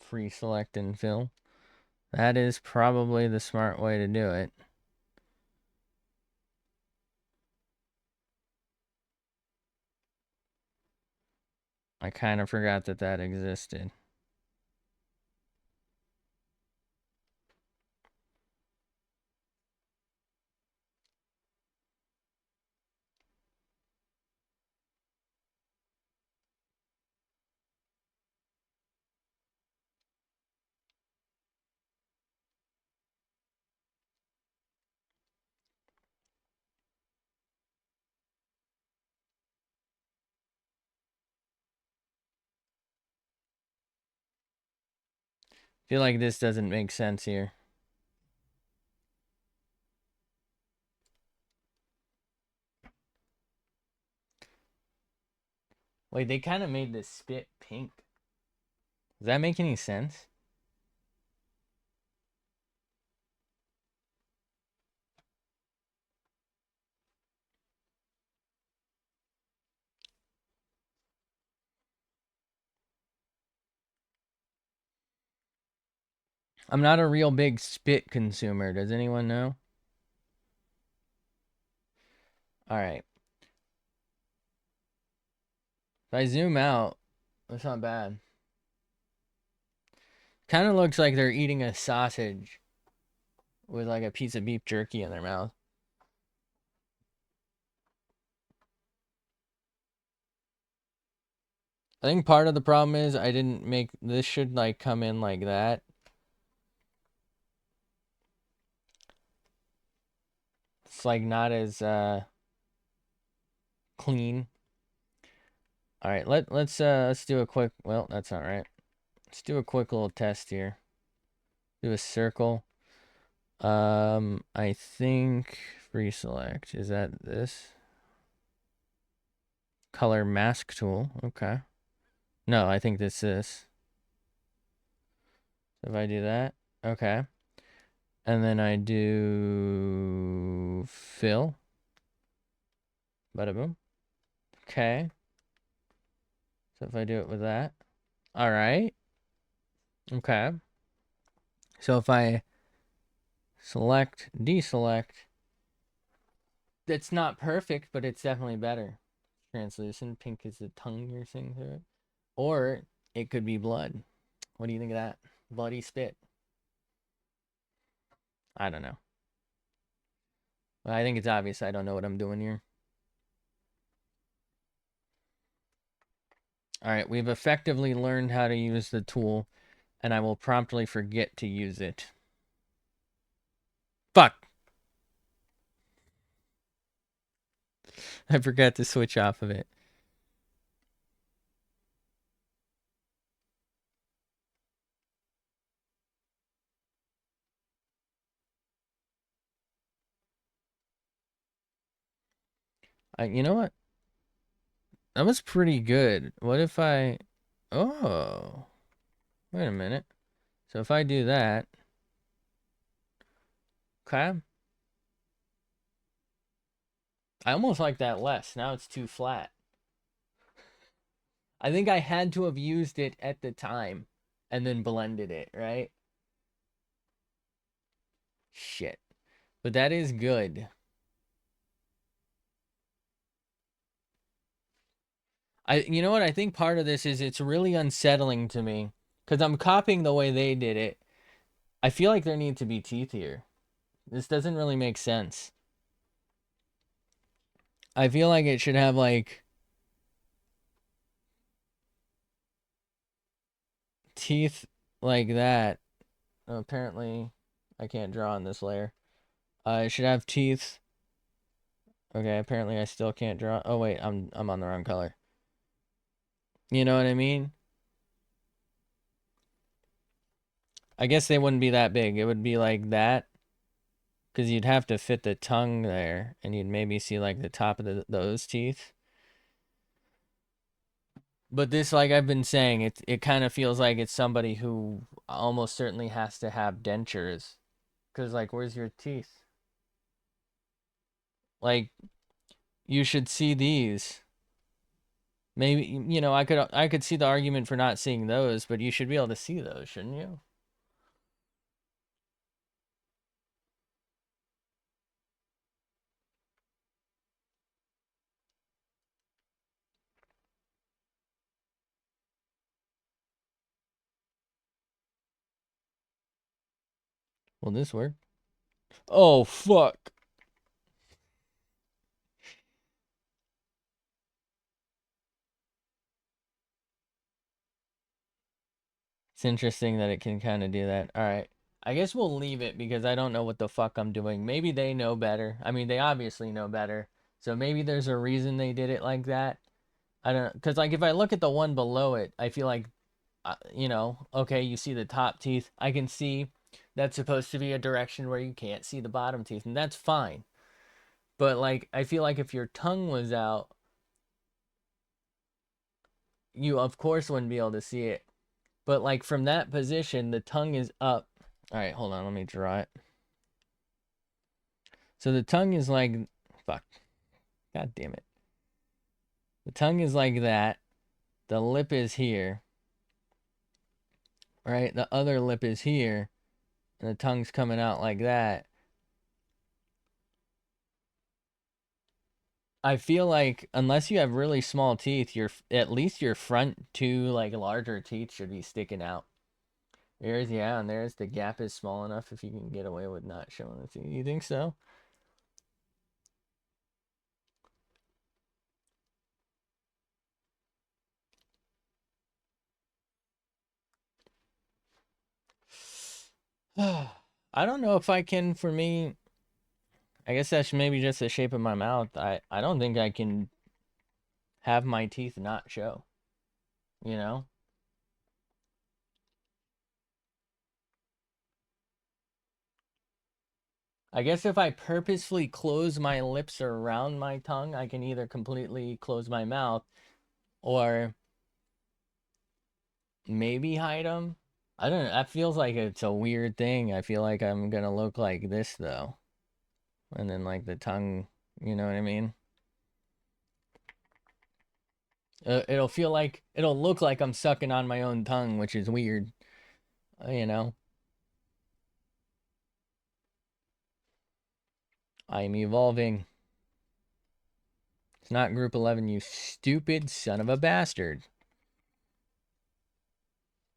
Free select and fill. That is probably the smart way to do it. I kind of forgot that that existed. Feel like this doesn't make sense here. Wait, they kind of made this spit pink. Does that make any sense? I'm not a real big spit consumer. Does anyone know? All right. If I zoom out, that's not bad. Kind of looks like they're eating a sausage with like a piece of beef jerky in their mouth. I think part of the problem is I didn't make this should like come in like that. It's like not as clean. All right, let's do a quick, well, that's not right. Let's do a quick little test here. Do a circle. I think free select. Is that this? Color mask tool. Okay. No, I think this is. If I do that, okay. And then I do fill. Bada boom. Okay. So if I do it with that. All right. Okay. So if I select, deselect, that's not perfect, but it's definitely better. Translucent, pink is the tongue you're seeing through it. Or it could be blood. What do you think of that? Bloody spit. I don't know. Well, I think it's obvious I don't know what I'm doing here. All right, we've effectively learned how to use the tool, and I will promptly forget to use it. Fuck! I forgot to switch off of it. You know what? That was pretty good. What if I... Oh. Wait a minute. So if I do that... Okay. I almost like that less. Now it's too flat. I think I had to have used it at the time and then blended it, right? Shit. But that is good. You know what? I think part of this is it's really unsettling to me because I'm copying the way they did it. I feel like there need to be teeth here. This doesn't really make sense. I feel like it should have like teeth like that. Oh, apparently, I can't draw on this layer. It should have teeth. Okay, apparently I still can't draw. Oh wait, I'm on the wrong color. You know what I mean? I guess they wouldn't be that big. It would be like that. Because you'd have to fit the tongue there, and you'd maybe see like the top of those teeth. But this, like I've been saying, it kind of feels like it's somebody who almost certainly has to have dentures. Because like, where's your teeth? Like, you should see these. Maybe you know I could see the argument for not seeing those, but you should be able to see those, shouldn't you? Will this work? Oh fuck! It's interesting that it can kind of do that. All right. I guess we'll leave it because I don't know what the fuck I'm doing. Maybe they know better. I mean, they obviously know better. So maybe there's a reason they did it like that. I don't know. Because, like, if I look at the one below it, I feel like, okay, you see the top teeth. I can see that's supposed to be a direction where you can't see the bottom teeth, and that's fine. But, like, I feel like if your tongue was out, you, of course, wouldn't be able to see it. But like from that position, the tongue is up. All right, hold on, let me draw it. So the tongue is like, fuck, god damn it. The tongue is like that. The lip is here. Right? The other lip is here. And the tongue's coming out like that. I feel like unless you have really small teeth, at least your front two like larger teeth should be sticking out. There's yeah, and there's the gap is small enough if you can get away with not showing the teeth. You think so? I don't know if I can. For me, I guess that's maybe just the shape of my mouth. I don't think I can have my teeth not show. You know? I guess if I purposefully close my lips around my tongue, I can either completely close my mouth or maybe hide them. I don't know. That feels like it's a weird thing. I feel like I'm gonna look like this though. And then like the tongue, you know what I mean? It'll look like I'm sucking on my own tongue, which is weird, you know? I'm evolving. It's not group 11, you stupid son of a bastard.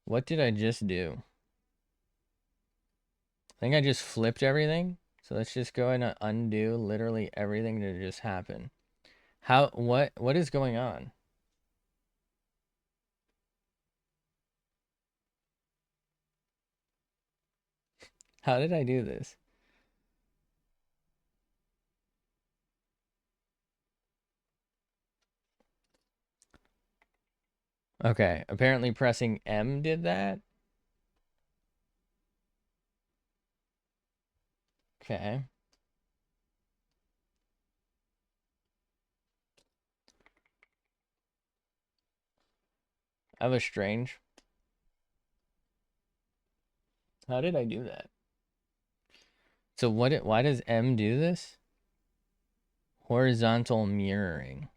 What did I just do? I think I just flipped everything. So let's just go and undo literally everything that just happened. What is going on? How did I do this? Okay, apparently pressing M did that. Okay. That was strange. How did I do that? So why does M do this? Horizontal mirroring.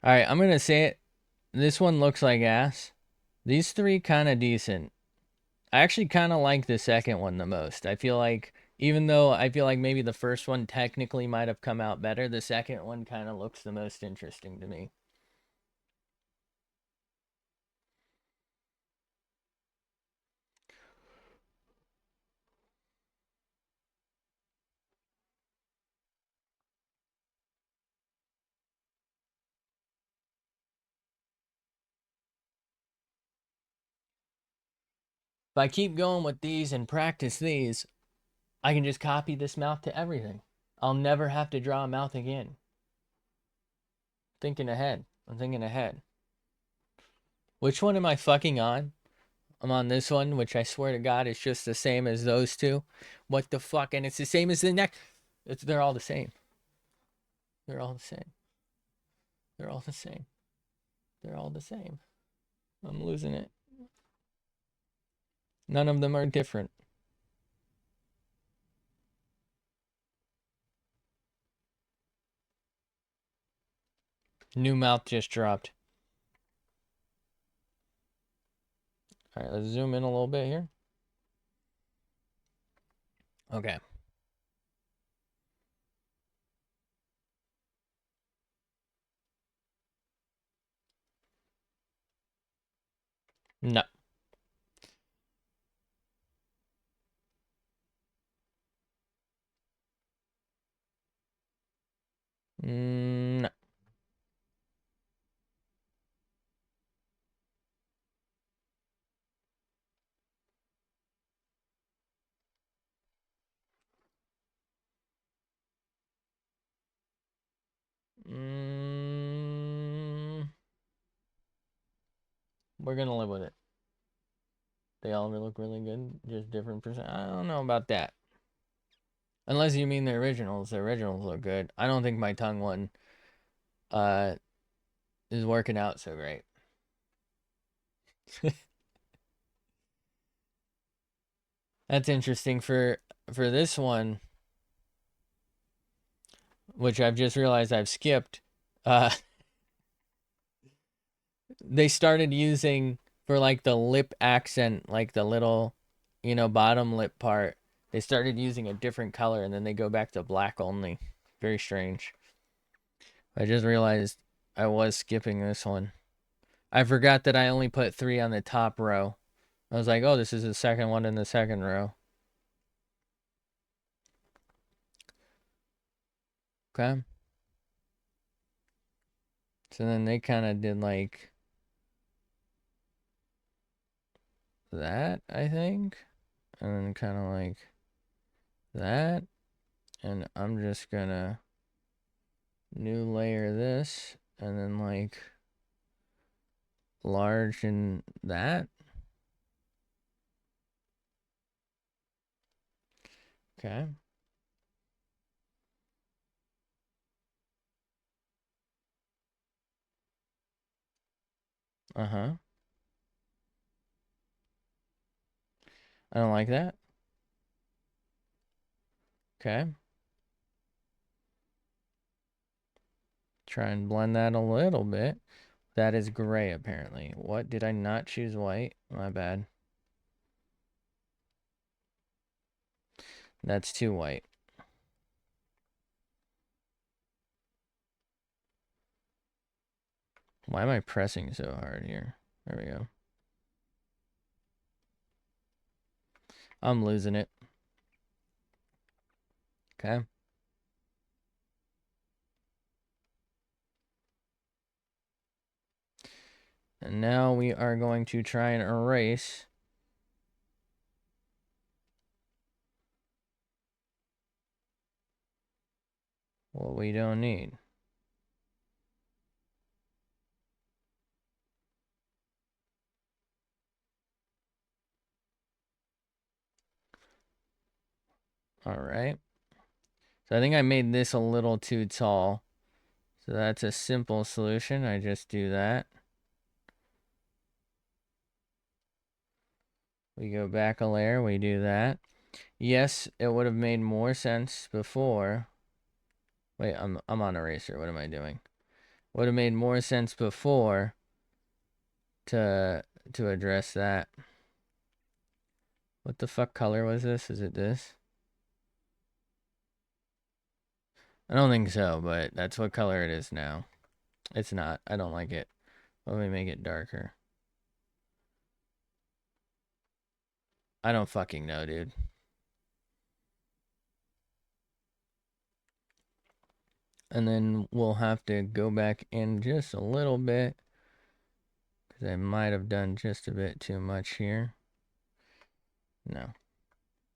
All right, I'm going to say it. This one looks like ass. These three kind of decent. I actually kind of like the second one the most. I feel like even though I feel like maybe the first one technically might have come out better, the second one kind of looks the most interesting to me. If I keep going with these and practice these, I can just copy this mouth to everything. I'll never have to draw a mouth again. Thinking ahead. I'm thinking ahead. Which one am I fucking on? I'm on this one, which I swear to God is just the same as those two. What the fuck? And it's the same as the next. They're all the same. They're all the same. They're all the same. They're all the same. I'm losing it. None of them are different. New mouth just dropped. All right, let's zoom in a little bit here. Okay. No. No. We're gonna live with it. They all look really good, just different percent. I don't know about that. Unless you mean the originals. The originals look good. I don't think my tongue one uh is working out so great. That's interesting for this one, which I've just realized I've skipped. Uh they started using for like the lip accent, like the little, bottom lip part. They started using a different color and then they go back to black only. Very strange. I just realized I was skipping this one. I forgot that I only put 3 on the top row. I was like, oh, this is the second one in the second row. Okay. So then they kind of did like that, I think. And then kind of like that. And I'm just gonna new layer this. And then like large in that. Okay. Uh-huh. I don't like that. Okay. Try and blend that a little bit. That is gray, apparently. What? Did I not choose white? My bad. That's too white. Why am I pressing so hard here? There we go. I'm losing it. Okay. And now we are going to try and erase what we don't need. All right. So I think I made this a little too tall. So that's a simple solution. I just do that. We go back a layer. We do that. Yes, it would have made more sense before. Wait, I'm on eraser. What am I doing? Would have made more sense before to address that. What the fuck color was this? Is it this? I don't think so, but that's what color it is now. It's not. I don't like it. Let me make it darker. I don't fucking know, dude. And then we'll have to go back in just a little bit, because I might have done just a bit too much here. No.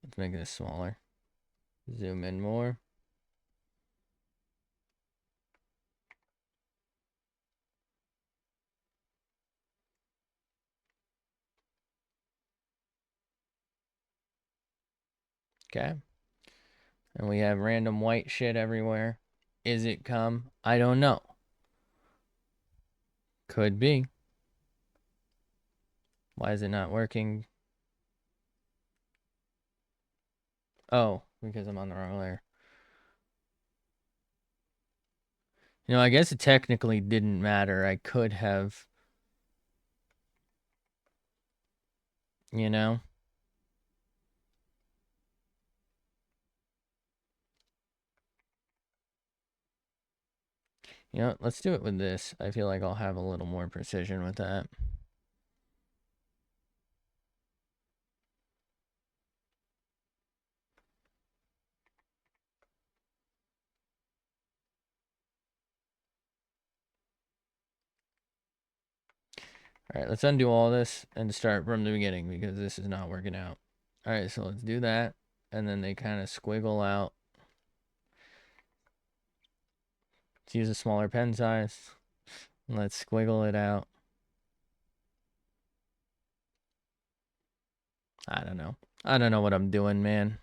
Let's make this smaller. Zoom in more. Okay. And we have random white shit everywhere. Is it cum? I don't know. Could be. Why is it not working? Oh, because I'm on the wrong layer. I guess it technically didn't matter. I could have, you know? Let's do it with this. I feel like I'll have a little more precision with that. All right, let's undo all this and start from the beginning because this is not working out. All right, so let's do that. And then they kind of squiggle out. Let's use a smaller pen size. Let's squiggle it out. I don't know. I don't know what I'm doing, man.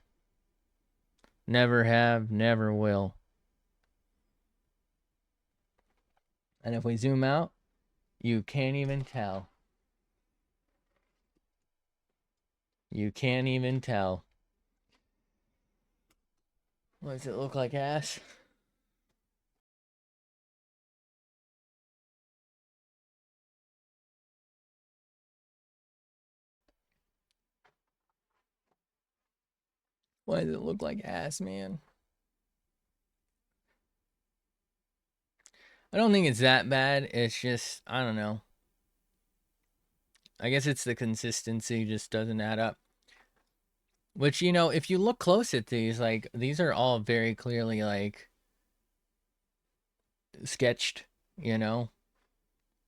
Never have, never will. And if we zoom out, you can't even tell. You can't even tell. What does it look like, ass? Why does it look like ass, man? I don't think it's that bad. It's just, I don't know. I guess it's the consistency just doesn't add up. Which, you know, if you look close at these, like, these are all very clearly, like, sketched, you know?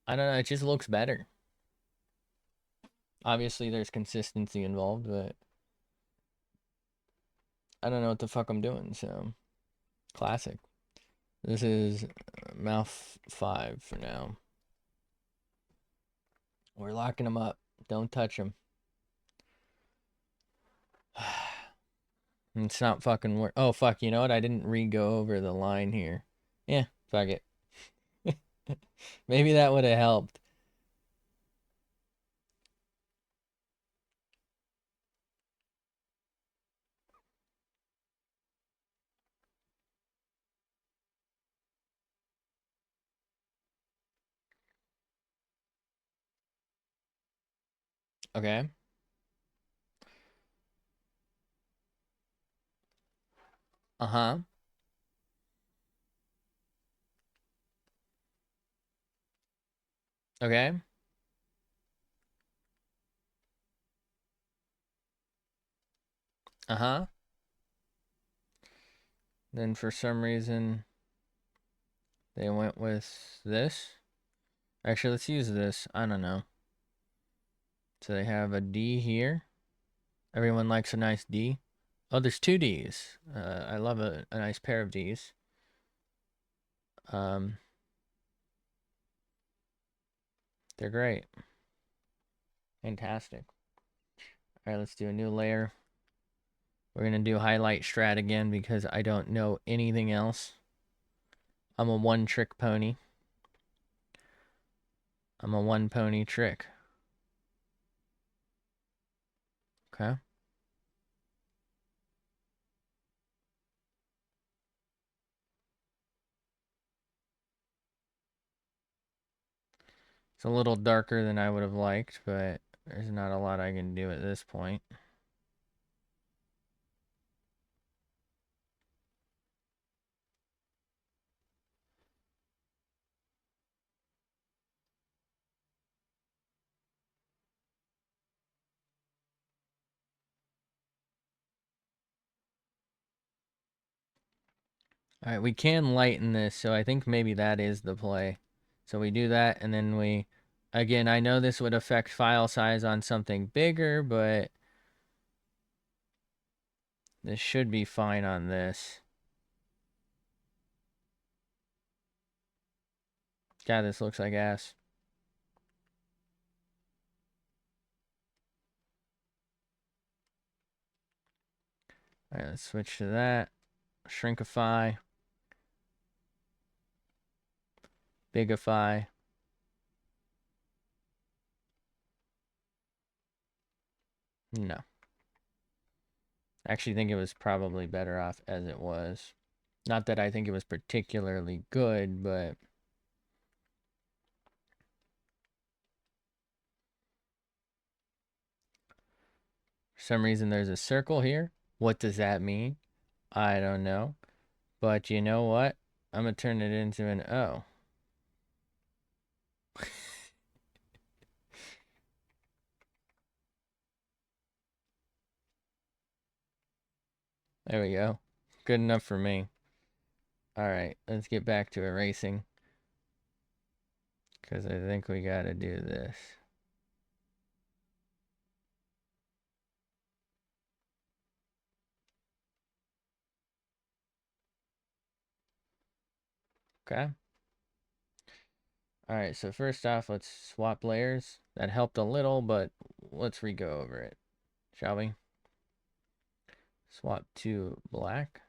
I don't know, it just looks better. Obviously, there's consistency involved, but I don't know what the fuck I'm doing, so. Classic. This is mouth 5 for now. We're locking them up. Don't touch them. It's not fucking work. Oh, fuck, you know what? I didn't re-go over the line here. Yeah, fuck it. Maybe that would have helped. Okay. Uh-huh. Okay. Uh-huh. Then for some reason, they went with this. Actually, let's use this. I don't know. So they have a D here. Everyone likes a nice D. Oh, there's two Ds. I love a nice pair of Ds. Um, they're great. Fantastic. All right, let's do a new layer. We're going to do highlight strat again because I don't know anything else. I'm a one-trick pony. I'm a one-pony trick. Okay. It's a little darker than I would have liked, but there's not a lot I can do at this point. All right, we can lighten this, so I think maybe that is the play. So we do that, and then we, again, I know this would affect file size on something bigger, but this should be fine on this. God, this looks like ass. All right, let's switch to that. Shrinkify. Bigify. No. I actually think it was probably better off as it was. Not that I think it was particularly good, but for some reason there's a circle here. What does that mean? I don't know. But you know what? I'm going to turn it into an O. There we go. Good enough for me. All right, let's get back to erasing. Because I think we got to do this. Okay. All right, so first off, let's swap layers. That helped a little, but let's re-go over it, shall we? Swap to black.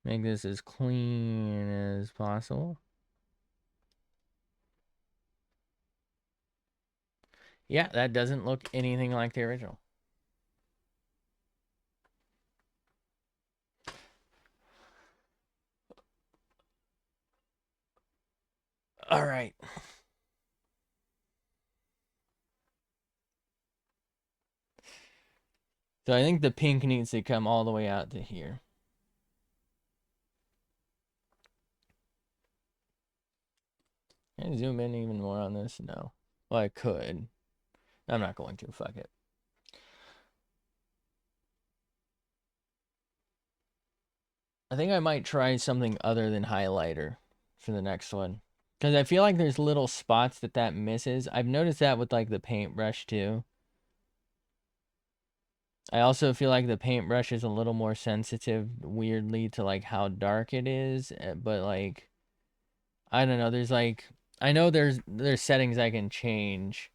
Make this as clean as possible. Yeah, that doesn't look anything like the original. All right. So I think the pink needs to come all the way out to here. Can I zoom in even more on this? No. Well, I could. I'm not going to. Fuck it. I think I might try something other than highlighter for the next one. Because I feel like there's little spots that misses. I've noticed that with like the paintbrush too. I also feel like the paintbrush is a little more sensitive, weirdly, to like how dark it is. But like, I don't know. There's like, I know there's settings I can change.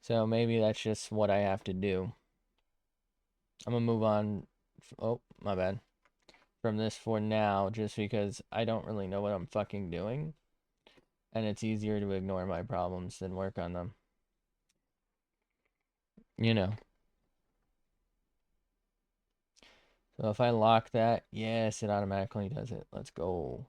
So maybe that's just what I have to do. I'm gonna move on. Oh, my bad. From this for now, just because I don't really know what I'm fucking doing. And it's easier to ignore my problems than work on them. You know. So if I lock that, yes, it automatically does it. Let's go.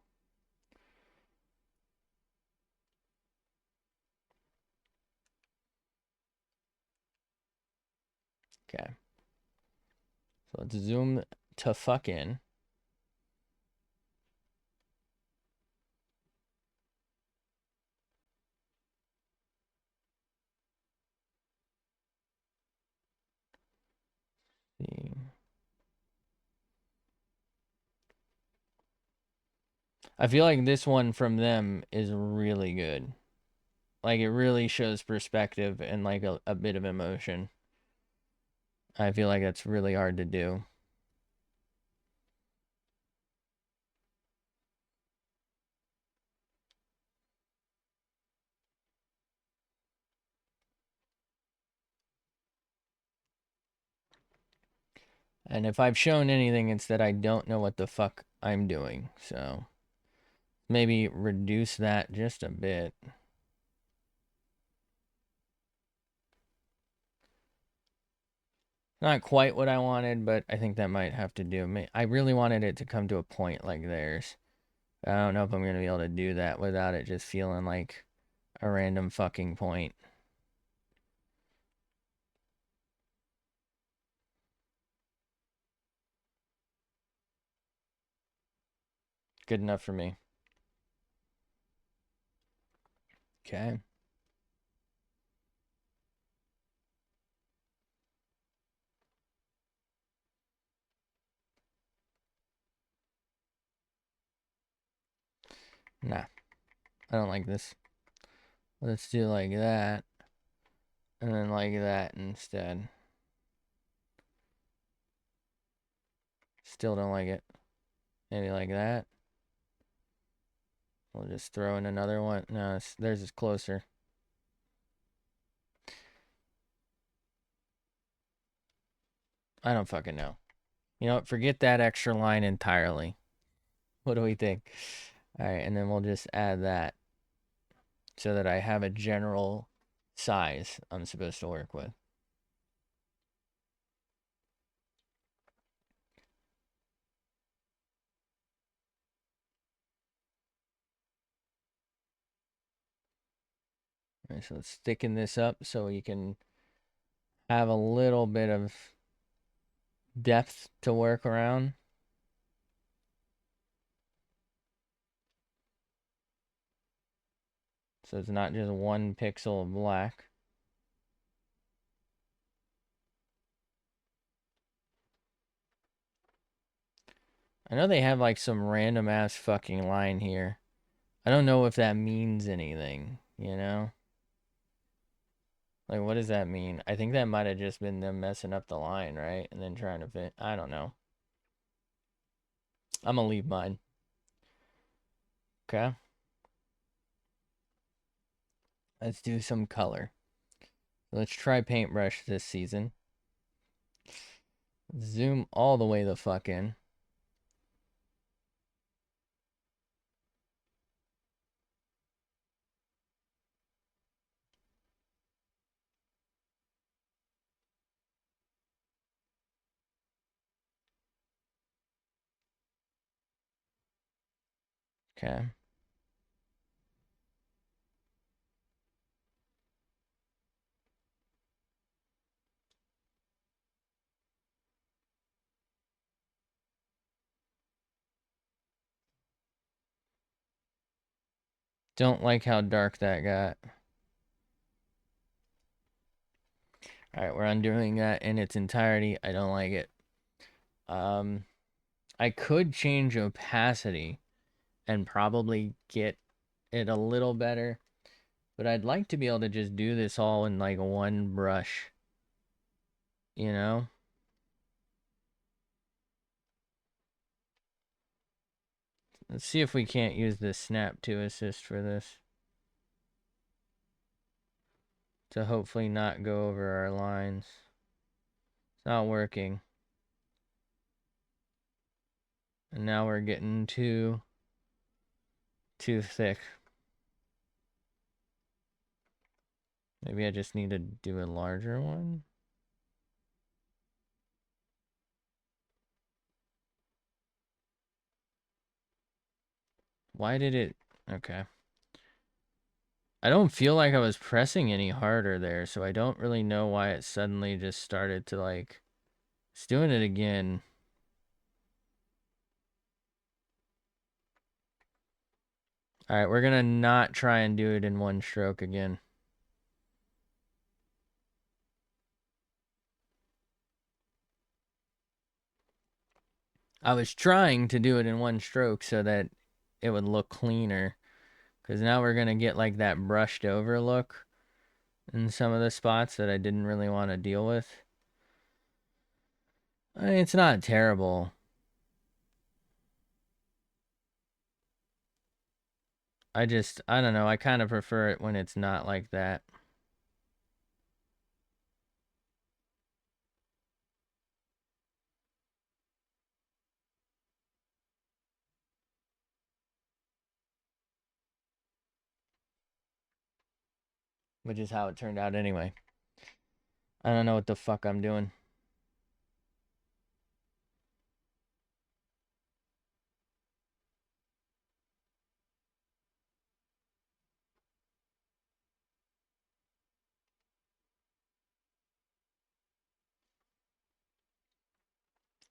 Okay. So let's zoom to fucking. See. I feel like this one from them is really good. Like it really shows perspective and like a bit of emotion. I feel like that's really hard to do. And if I've shown anything, it's that I don't know what the fuck I'm doing. So maybe reduce that just a bit. Not quite what I wanted, but I think that might have to do. I really wanted it to come to a point like theirs. I don't know if I'm going to be able to do that without it just feeling like a random fucking point. Good enough for me. Okay. Nah, I don't like this. Let's do like that. And then like that instead. Still don't like it. Maybe like that. We'll just throw in another one. No, theirs is closer. I don't fucking know. You know what? Forget that extra line entirely. What do we think? All right, and then we'll just add that so that I have a general size I'm supposed to work with. All right, so let's thicken this up so you can have a little bit of depth to work around. So it's not just one pixel of black. I know they have like some random ass fucking line here. I don't know if that means anything, you know? Like, what does that mean? I think that might have just been them messing up the line, right? And then trying to fit. I don't know. I'm gonna leave mine. Okay. Let's do some color. Let's try paintbrush this season. Zoom all the way the fuck in. Okay. Don't like how dark that got. Alright, we're undoing that in its entirety. I don't like it. I could change opacity and probably get it a little better. But I'd like to be able to just do this all in like one brush. You know? Let's see if we can't use the snap to assist for this. To hopefully not go over our lines. It's not working. And now we're getting too thick. Maybe I just need to do a larger one. Why did it... Okay. I don't feel like I was pressing any harder there, so I don't really know why it suddenly just started to like... It's doing it again. Alright, we're gonna not try and do it in one stroke again. I was trying to do it in one stroke so that it would look cleaner. Because now we're gonna get like that brushed over look in some of the spots that I didn't really want to deal with. I mean, it's not terrible. I don't know, I kind of prefer it when it's not like that. Which is how it turned out anyway. I don't know what the fuck I'm doing.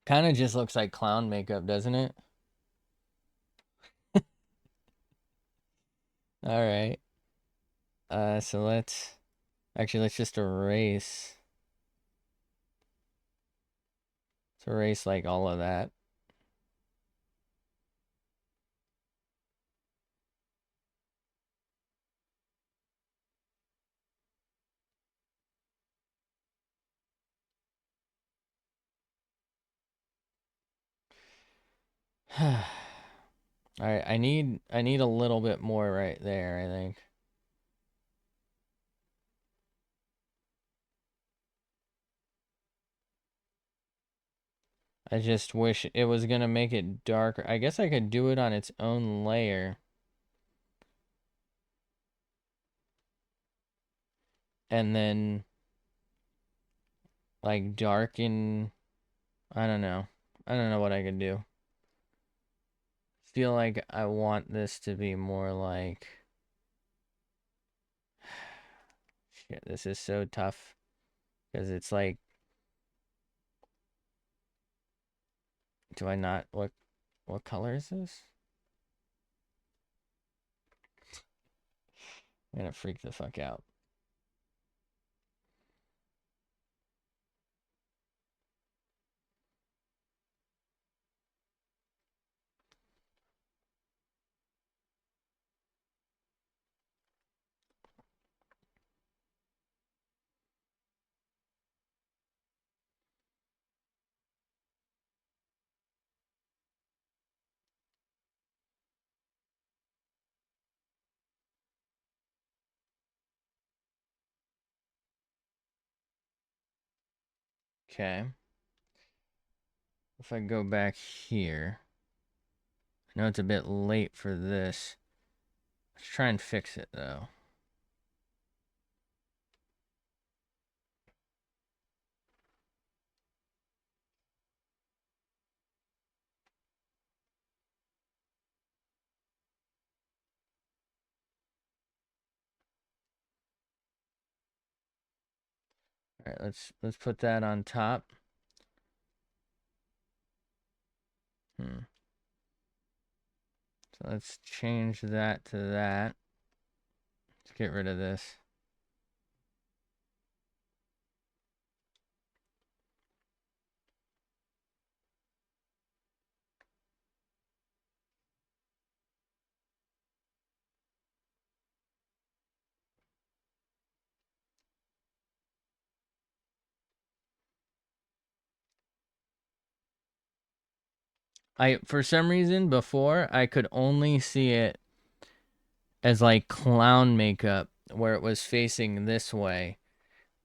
Kind of just looks like clown makeup, doesn't it? Alright. So let's just erase. Let's erase like all of that. Alright, I need a little bit more right there, I think. I just wish it was gonna make it darker. I guess I could do it on its own layer. And then like darken. I don't know. I don't know what I could do. Feel like I want this to be more like... Shit, this is so tough. Because it's like... Do I not... What color is this? I'm gonna freak the fuck out. Okay. If I go back here, I know it's a bit late for this. Let's try and fix it though. All right, let's put that on top. So let's change that to that. Let's get rid of this. For some reason before I could only see it as like clown makeup where it was facing this way.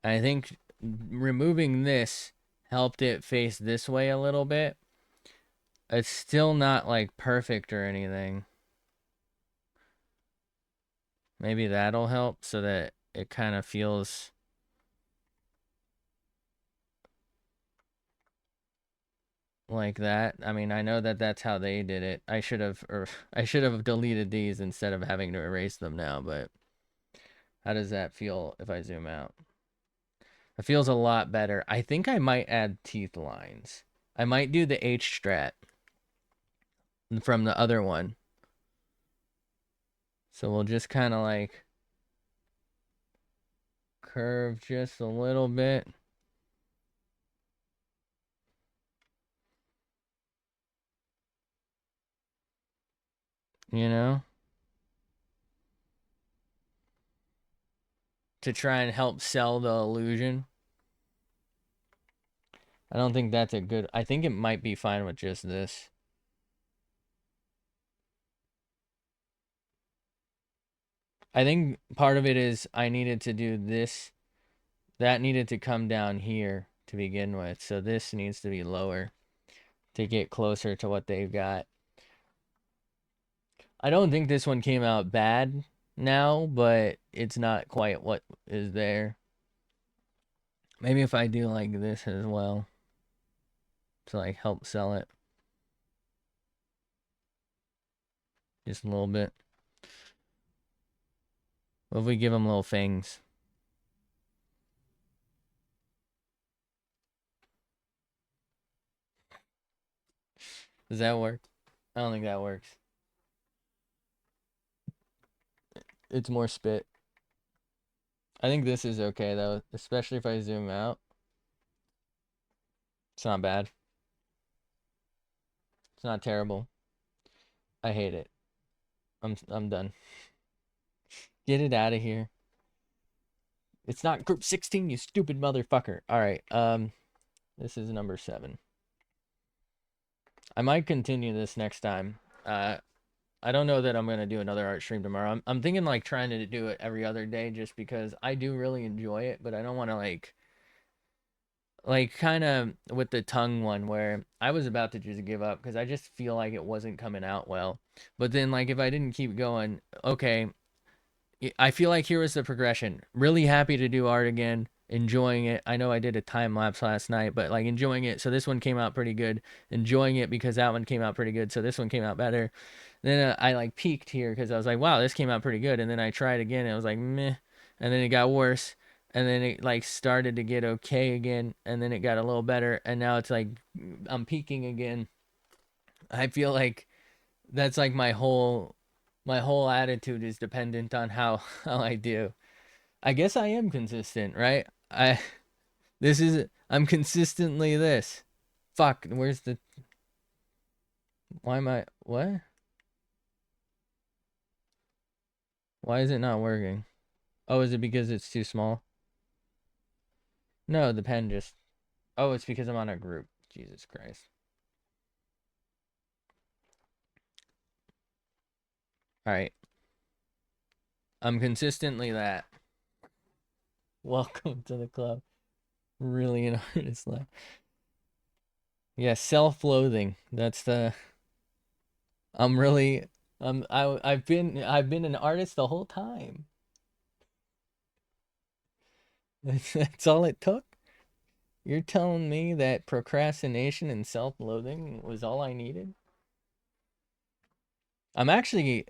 I think removing this helped it face this way a little bit. It's still not like perfect or anything. Maybe that'll help so that it kind of feels like that. I mean, I know that that's how they did it. I should have deleted these instead of having to erase them now, but how does that feel if I zoom out? It feels a lot better. I think I might add teeth lines. I might do the H strat from the other one. So we'll just kind of like curve just a little bit. You know? To try and help sell the illusion. I don't think that's a good... I think it might be fine with just this. I think part of it is I needed to do this. That needed to come down here to begin with. So this needs to be lower to get closer to what they've got. I don't think this one came out bad now, but it's not quite what is there. Maybe if I do like this as well to like help sell it. Just a little bit. What if we give them little fangs? Does that work? I don't think that works. It's more spit. I think this is okay though, especially if I zoom out. It's not bad. It's not terrible. I hate it. I'm done. Get it out of here. It's not group 16, you stupid motherfucker. All right. This is number 7. I might continue this next time. I don't know that I'm gonna do another art stream tomorrow. I'm thinking like trying to do it every other day just because I do really enjoy it, but I don't want to like kind of with the tongue one where I was about to just give up because I just feel like it wasn't coming out well. But then like if I didn't keep going, okay, I feel like here was the progression. Really happy to do art again, enjoying it. I know I did a time lapse last night, but like enjoying it. So this one came out pretty good. Enjoying it because that one came out pretty good. So this one came out better. Then I like peaked here because I was like, wow, this came out pretty good. And then I tried again and I was like, meh. And then it got worse. And then it like started to get okay again. And then it got a little better. And now it's like I'm peaking again. I feel like that's like my whole attitude is dependent on how I do. I guess I am consistent, right? I'm consistently this. Fuck, where's the why am I what? Why is it not working? Oh, is it because it's too small? No, the pen just oh, it's because I'm on a group. Jesus Christ. All right. I'm consistently that. Welcome to the club. Really an artist life. Yeah, self-loathing. That's the. I'm really. I've been an artist the whole time. That's all it took. You're telling me that procrastination and self-loathing was all I needed? I'm actually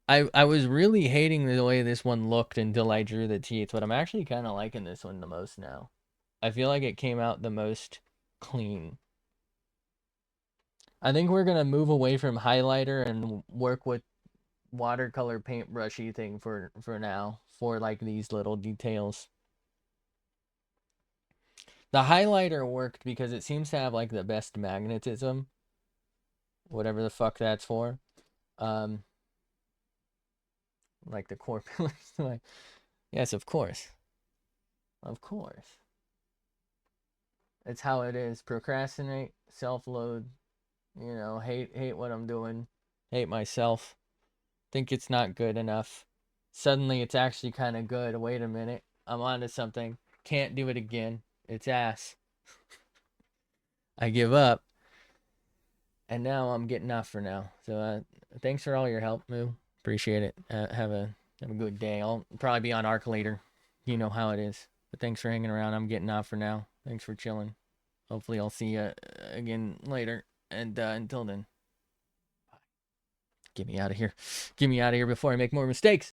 I was really hating the way this one looked until I drew the teeth, but I'm actually kind of liking this one the most now. I feel like it came out the most clean. I think we're gonna move away from highlighter and work with watercolor paintbrushy thing for now for like these little details. The highlighter worked because it seems to have like the best magnetism, whatever the fuck that's for. Um, like the core pillars. Like, yes, of course, of course. It's how it is. Procrastinate, self-load. Hate what I'm doing, hate myself. Think it's not good enough. Suddenly, it's actually kind of good. Wait a minute, I'm onto something. Can't do it again. It's ass. I give up, and now I'm getting off for now. So, thanks for all your help, Moo. Appreciate it. Have a good day. I'll probably be on Arc later. You know how it is. But thanks for hanging around. I'm getting off for now. Thanks for chilling. Hopefully, I'll see you again later. And until then, get me out of here. Get me out of here before I make more mistakes.